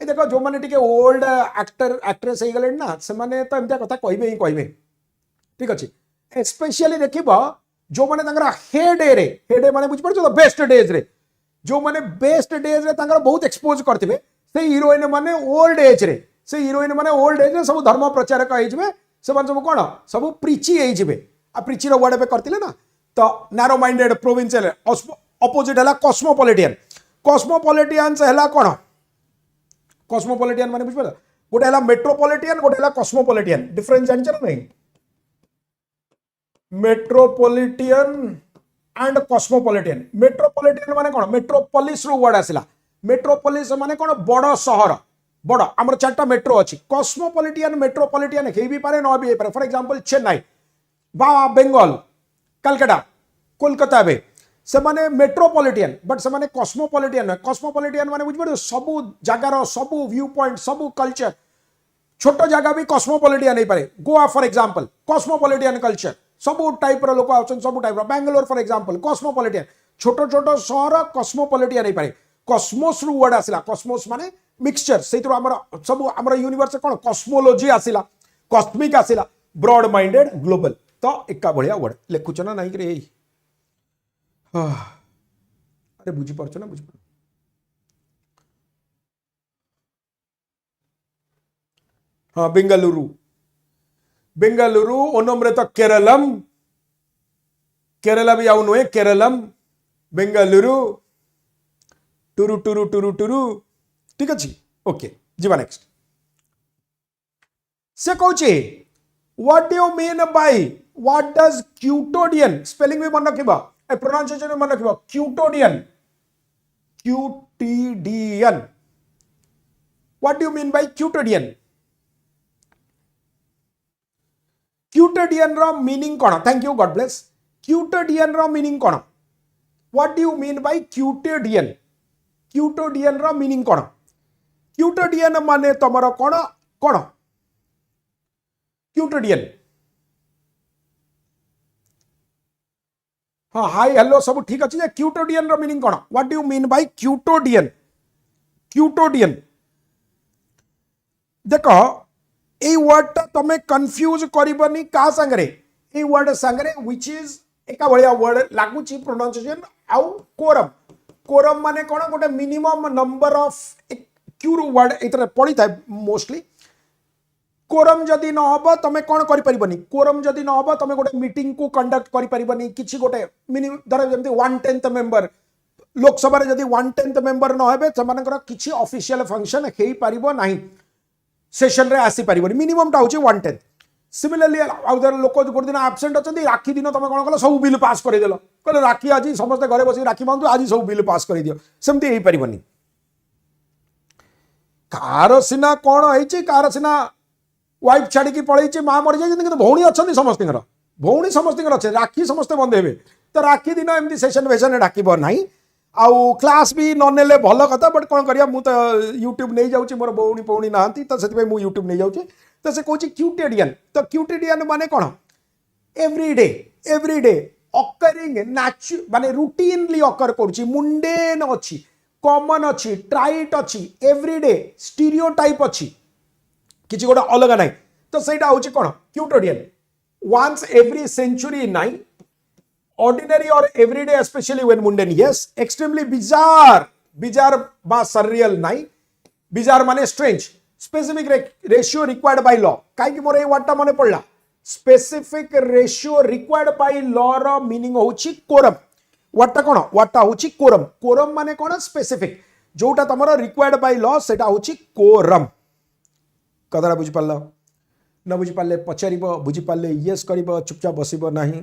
देखो जो मैंने टिके ओल्ड एक्टर एक्ट्रेस हो गले ना से माने तो एमती कथा कहबे ही कहबे ठीक अच्छे स्पेशली देखिबो जो माने तंगरा हेड माने बुझ पड़छ बेस्ट डेज रे जो माने बेस्ट डेज रे तंगरा बहुत एक्सपोज करथिबे से हीरोइन माने ओल्ड एज रे से हीरोइन माने ओल्ड एज रे सब धर्म प्रचारक हो जिवे से माने सब कोन सब प्रीची हो जिवे आ प्रीची रो वर्ड पे करथिले ना तो नैरो माइंडेड प्रोविंशियल अपोजिट हला कॉस्मोपॉलिटियन से हला कोन कॉस्मोपॉलिटियन माने बुझ पड़ला गोटे हला मेट्रोपॉलिटियन गोटे हला कॉस्मोपॉलिटियन डिफरेंस जानि छ नहीं मेट्रोपॉलिटियन एंड कॉस्मोपॉलिटियन मेट्रोपॉलिटियन माने कोन मेट्रोपोलिस रो वर्ड आसिला मेट्रोपोलिस माने कोन बड़ शहर बड़ आमर 4टा मेट्रो अच्छी कस्मोपॉलिटियन मेट्रोपॉलिटियन हो भी पारे न भी पारे फॉर एग्जांपल चेन्नई बा बेंगल कलकत्ता कोलकाता बे से माने मेट्रोपॉलिटियन बट से माने कस्मोपॉलिटियन न कस्मोपॉलिटियन माने बुझ सबु जगार सबु व्यू पॉइंट सबु कल्चर छोट जगह भी कस्मोपॉलिटियन नहीं पारे Goa for example cosmopolitan culture सबु टाइप रो लोक आछन सबु टाइप रो बेंगलोर फॉर एग्जांपल कस्मोपॉलिटियन छोट छोट शहर कस्मोपॉलिटियन नहीं पारे कस्मोस रु वर्ड आसिला कस्मोस माने मिक्सचर से हमर सब हमर यूनिवर्स कोन कस्मोलॉजी आसिला कॉस्मिक आसिला ब्रॉड माइंडेड ग्लोबल तो एका भलिया वर्ड लिखुछ ना नहीं रे अरे बुझी परछ ना बुझी हाँ बेंगलुरु बेंगलुरु ओनम्रे तो केरलम केरला भी आउ नुहे केरलम बेंगलुरु टुरु टुरु टुरु टुरु ठीक अच्छे ओके जीवा नेक्स्ट से कहूँ what do you mean by what does custodian spelling भी मन रखिबा ए प्रोनाउंसिएशन मन रखिबा custodian custodian what do you mean by custodian custodian रो मीनिंग कोन thank you God bless custodian रो मीनिंग कोन what do you mean by custodian custodian रो मीनिंग कोन क्यूटोडियन माने तमरो कोन कोन क्यूटोडियन हाँ हाय हेलो सब ठीक अच्छे क्यूटोडियन रो मीनिंग कोन what do you mean by custodian custodian देखो ए वर्ड तमे कंफ्यूज करबनी का संगरे ए वर्ड संगरे व्हिच इज एका भलिया वर्ड लागुची प्रोनाउंसिएशन आउ कोरम कोरम माने कोन गोटे मिनिमम नंबर ऑफ क्यूरू वर्ड इतरे पड़ी था मोस्टली कोरम जदि न हो तमे कोन करि परिबनी कोरम जदि न हो तमे गोटे मीटिंग को कंडक्ट करि परिबनी किछि गोटे मिनिमम धर जेमति 1/10 मेंबर लोकसभा रे जदि 1/10 मेंबर न हेबे समानकर किछि ऑफिशियल फंक्शन हेई परिबो नाही सेशन रे आसी परिबनी मिनिमम टा होची 1/10 सिमिलरली आउदर लोक गोटे दिन एब्सेंट अछंती राखी दिन तमे कोन कल सब बिल पास कर देलो कहले राखी आज समस्त घरे बसी राखी बांधु आज सब बिल पास कर दियो सेमती हेई परिबनी कार सिना कोन होईची कार सिना वाइफ छाड़ी की पळैची मां मर जाई किंतु भौणी अछंती समस्तिंगर भौणी समस्तिंगर अछि राखी समस्त बंद हेबे तो राखी दिन एमती सेशन वेशन डाकिबो नाही आउ क्लास भी न नेले भल कथा बट कौन करिया मु तो यूट्यूब नहीं जाऊँ मोर भौणी पौणी नहांती तो से मु यूट्यूब नहीं जाऊँ तो से कहूँ क्यूटेडियन तो क्यूटेडियन माने कौन एवरीडे अकरिंग नाचु माने रूटीनली अकर करुची मुंडेन अच्छी कॉमन अच्छी ट्राइट अच्छी एवरीडे स्टीरियोटाइप अच्छी किसी गोटे अलग ना तो सहीटा हूँ कौन क्यूटेडियन वंस एवरी सेंचुरी नाई ordinary or everyday especially when mundane yes extremely bizarre ba surreal nai bizarre mane strange specific ratio required by law kai ki more ei word ta mane padla specific ratio required by law ro meaning hochi quorum word ta kono word ta hochi quorum mane kono specific जोटा तमरो required by law सेटा होची quorum कदरा बुझि पाला न बुझि पाले पचारिबो बुझि पाले yes करिबो चुपचाप बसिबो नाही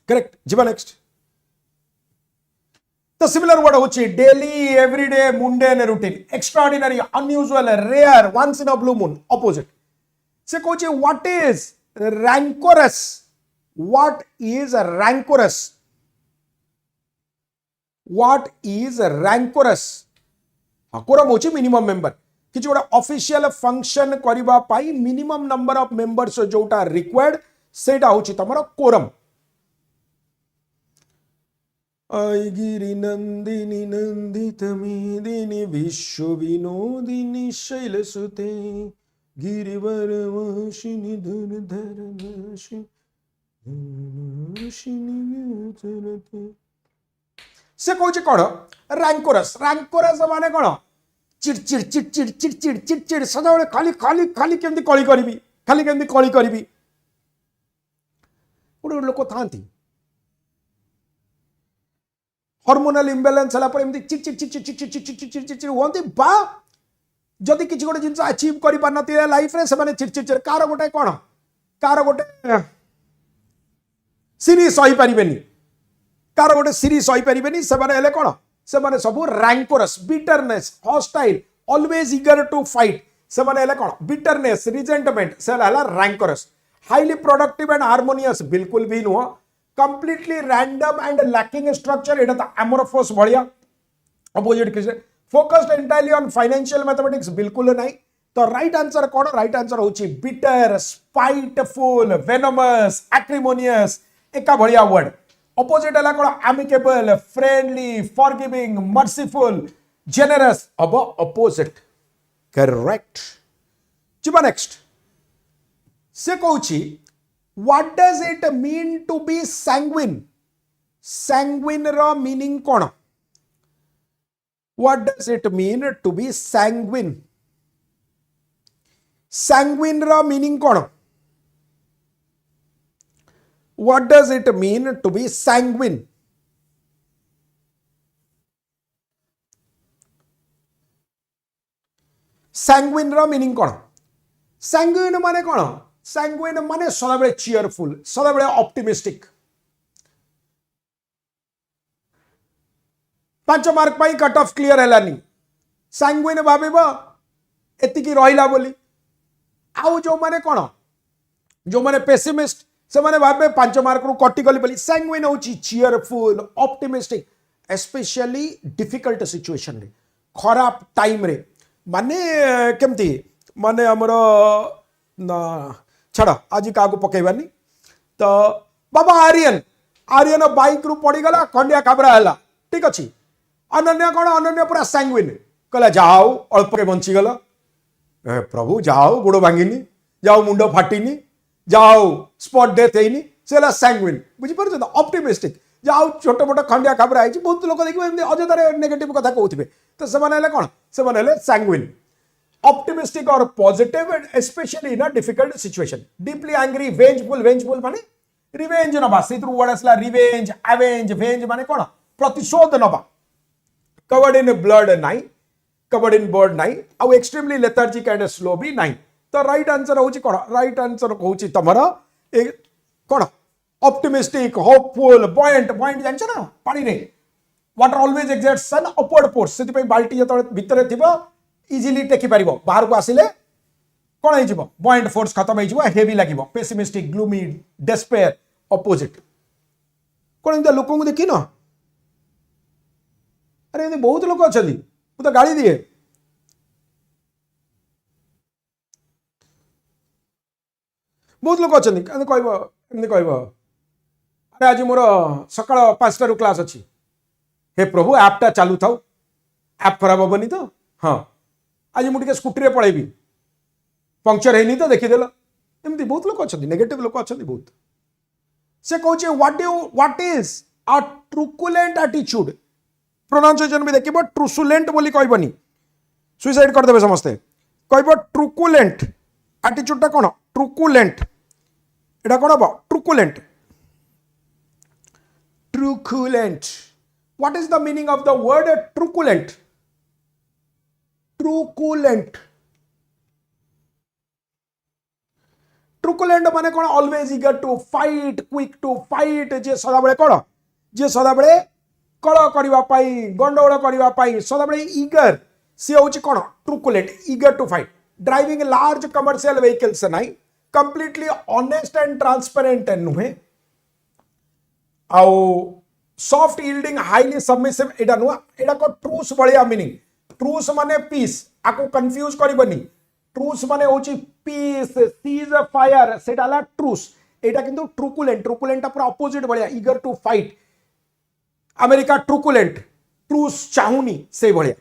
करेक्ट जीवा नेक्स्ट तो सिमिलर वर्ड होची daily everyday mundane routine extraordinary unusual rare once in a blue moon opposite से कहूची what is rancorous what is rancorous what is rancorous quorum होची मिनिमम मेंबर किसी गोटे ऑफिशियल फंक्शन करबा पाई मिनिमम नंबर ऑफ मेंबर्स जोटा required सेटा होची तमरो कोरम गिरि नंदिनी नंदित मेदिनी विश्व विनोदिनी शैलसुते गिरिवर वासिनी धर धर से कहूँ कौन रैंकोरस माने कौन चिड़चिड़ चिड़चिड़ चिड़चिड़ चिड़चिड़ सदा खाली खाली खाली केमती कली करी खाली केमती कली करी गोटे लोक था हार्मोनल इम्बालांस है चिड़ चिड़ चिड़ चिड़ चिड़ चिड़ चिड़ चिड़ चिड़ चिड़ हमें बा जदि किसी गोटे जिन अचिव कर लाइफ रे से चिड़ चिड़ चिड़ कार गोटे कौन कार गोटे सीरी सही पारिबेनी कार गोटे सीरी सही पारिबेनी से माने हेले कोन से माने सब rancorous bitterness hostile always eager to fight से माने हेले कोन बिटरनेस रिजेंटमेंट से हला rancorous highly productive and harmonious बिल्कुल भी नुह completely random and lacking structure एटा तो एमोरफस भलिया अपोजिट किसे focused entirely on financial mathematics बिल्कुल नहीं तो राइट आंसर कौन राइट आंसर होची बिटर स्पाइटफुल वेनमस एक्रिमोनियस एका भलिया वर्ड अपोजिट हला कोन amicable friendly forgiving merciful generous अब अपोजिट करेक्ट जिबा नेक्स्ट से कहूची what does it mean to be sanguine sanguine रो मीनिंग कोन what does it mean to be sanguine sanguine रो मीनिंग कोन what does it mean to be sanguine sanguine रो meaning कोन सैंग्विन माने कोन सैंग्विन माने सदाबेले चीयरफुल सदाबेले ऑप्टिमिस्टिक 5 मार्क पाई कट ऑफ क्लियर हेलानी सैंग्विन भाबिबो एतिकी रहिला बोली आउ जो माने कोन जो माने पेसिमिस्ट से माने भाबे 5 मार्क रु कटि गली बोली सैंग्विन होची cheerful optimistic specially difficult situation रे खराब टाइम रे माने केमती माने हमरो ना छाड़ आज क्या पकईबानी तो बाबा आर्यन आर्यन बाइक रु पड़गला खंडिया खाबरा है ठीक अच्छे अनन्या कौन अनन्या पूरा सैंग्विन कहला जाओ अल्प बंचीगल प्रभु जाओ गोड़ भांगिनी जाओ मुंड फाटिनी जाओ स्पॉट डेथ होनी से सैंग्विन बुझीपार ऑप्टिमिस्टिक जाओ छोट मोट खंडिया खाबरा है बहुत लोग देखिए अजदारे नेगेटिव कथा कहते तो से कौन से सैंग्विन ऑप्टिमिस्टिक और positive and specially in a difficult situation deeply angry vengeful माने रिवेंज नबा सेतु वर्ड असला रिवेंज एवेंज वेंज माने कोन प्रतिशोध नबा कवर्ड इन ब्लड नाइ कवर्ड इन बर्ड नाइ आ एक्सट्रीमली लेथार्जिक एंड स्लो भी नाइ तो राइट आंसर होची कोन राइट आंसर होची तमरा ए कोन ऑप्टिमिस्टिक होपफुल बॉयंट बॉयंट जानछ ना पानी रे water always exerts an upward force सेति पे बाल्टी जत भितर थिबो इजिली टेकी पारिबो बाहर को आसिले कोन होई जिवो बॉयंट फोर्स खत्म होई जिवो हेवी लागिवो पेसिमिस्टिक ग्लूमी डेस्पेयर ऑपोजिट कोन इंदा लोक को देखि न अरे ये बहुत लोक अछदी मु तो गाली दिए बहुत लोक अछदी कहबो अरे आज मोर सकाळ 5टा रु क्लास अछि हे प्रभु ऐपटा चालू थाउ ऐप खराब होबनी तो हाँ आज मुझे स्कूटी पलैबी पंक्चर है तो देखीदेल एमती बहुत लोग अच्छा नेगेटिव लोग अच्छा बहुत से कहे what is a truculent attitude pronunciation भी देखिए ट्रुसुलेंट बोली कहबनी सुइसाइड करदे समस्ते कहब ट्रुकुलेंट एटीट्यूडटा कौन ट्रुकुलेंट एटा कौन हम truculent truculent what is the meaning of the word truculent truculent truculent माने कौन always eager to fight quick to fight जे सदाबेले कौन जे सदाबेले कल करबा पाई गंडगोल करबा पाई सदाबेले ईगर सी होची कौन truculent eager to fight driving large commercial vehicles नाइ कंप्लीटली ऑनेस्ट एंड ट्रांसपेरेंट नुहे आउ सॉफ्ट यील्डिंग हाईली सबमिसिव एटा नुआ एटा को ट्रूस भलिया मीनिंग ट्रूस माने पीस आको कंफ्यूज करबनी ट्रूस माने होची पीस सीज फायर सेटाला ट्रूस एटा किंतु ट्रुकुलेंट पूरा ऑपोजिट भलिया eager to fight America truculent truce चाहुनी से भलिया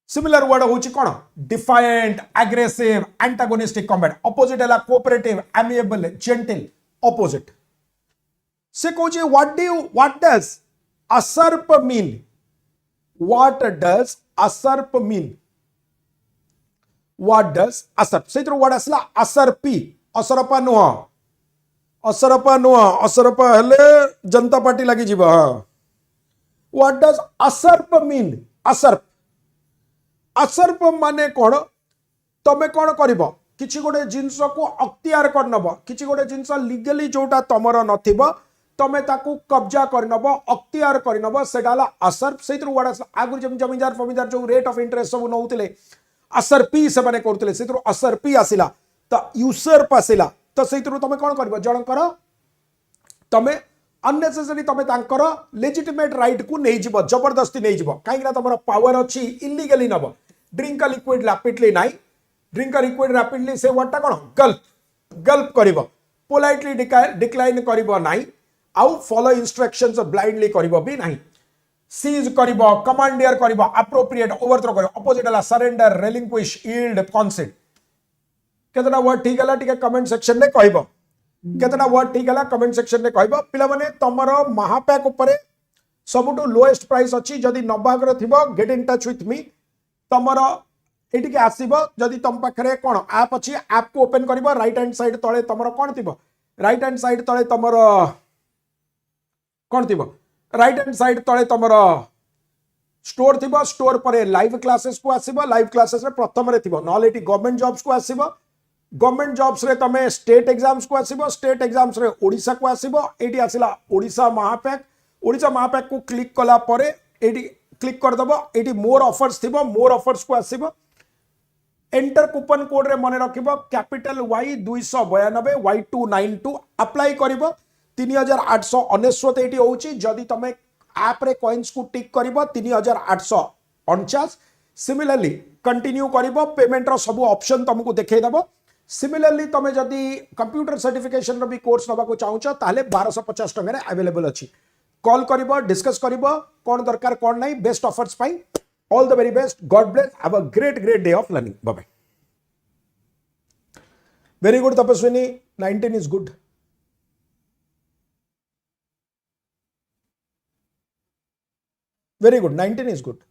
सिमिलर वर्ड होची कोन defiant aggressive antagonistic combat opposite हला कोऑपरेटिव एमिएबल जेंटल ऑपोजिट से कहूची what does usurp mean What does asarp mean? What does asarp? से तो word असला असर्पी असरपा नुह असरपा हेले जनता पार्टी लगी जीवा What does asarp mean? असर्प माने कौन तमे कौन करिबो किछि गोटे जिंस को अख्तियार करनब किछि गोटे जिंस लीगली जोटा तमर नथिबो तमे ताकू कब्जा करनब अख्तियार करनब सेटा हला असर्प सेतिर वर्ड आगु जमीदार फमीदार जो रेट ऑफ इंटरेस्ट सब नउतिले असर्पी से माने करथिले सेतिर असर्पी आसिला त यूसर्प आसिला त सेतिर तमे कोन करबो जनकर तमे अननेसेसरी तमे तांकर लेजिटिमेट राइट को नहीं जीव जबरदस्ती नहीं जीव कहीं तुम पावर अच्छी इलीगली नब ड्रिंक लिक्विड रैपिडली नाई ड्रिंक लिक्विड रैपिडली से वर्डटा कौन गल्प गल्प कर पोलाइटली डिक्लाइन कर नाई आउ फॉलो इंस्ट्रक्शंस ब्लाइंडली कर भी नहीं सीज कर कमांडियर कर अप्रोप्रिएट ओवरथ्रो कर अपोजिट है सरेंडर रेलिंक्विश यील्ड कॉन्सेंट केतना वर्ड ठीक है टिके कमेंट सेक्शन में कहबो केतना वर्ड ठीक है कमेंट सेक्शन में कहबो पिला माने तमर महापैक ऊपर सबुठु लोएस्ट प्राइस अच्छी जदि नबागर थिबो get in touch with me तमर एटिके आसीबो जदि तम पाखरे कोन ऐप अच्छी ऐप को ओपन करिवो राइट हैंड साइड तळे तमर कोन थिबो राइट हैंड साइड तळे तमर कोन थिबो राइट हैंड साइड तळे तमर स्टोर थिबो स्टोर परे लाइव क्लासेस को आसीबो लाइव क्लासेस रे प्रथम रे थिबो नॉल एटी गवर्नमेंट जॉब्स को आसीबो गवर्नमेंट जॉब्स रे तमे स्टेट एग्जाम्स को आसीबो स्टेट एग्जाम्स रे ओडिसा को आसीबो एटी आसिला ओडिसा महापैक को क्लिक कला परे एटी क्लिक कर दबो एटी मोर ऑफर्स थिबो मोर ऑफर्स को आसीबो एंटर कूपन कोड रे मने रखिबो कैपिटल Y 292 Y292 अप्लाई करिवो 3899 एटी होउची जदी तमे ऐप रे कॉइन्स को टिक करिवो 3849 सिमिलरली कंटिन्यू करिवो पेमेंट रो सब ऑप्शन तुमको देखै दबो सिमिलरली तमे जदी कंप्यूटर सर्टिफिकेशन रो भी कोर्स नबा को चाहूछ ताले 1250 टका रे अवेलेबल अछि कॉल करिवो डिस्कस करिवो कोन दरकार कोन नै बेस्ट ऑफर्स पाई all the very best God bless have a great day of learning bye bye very good Tapaswini 19 is good very good 19 is good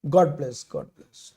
God bless. God bless.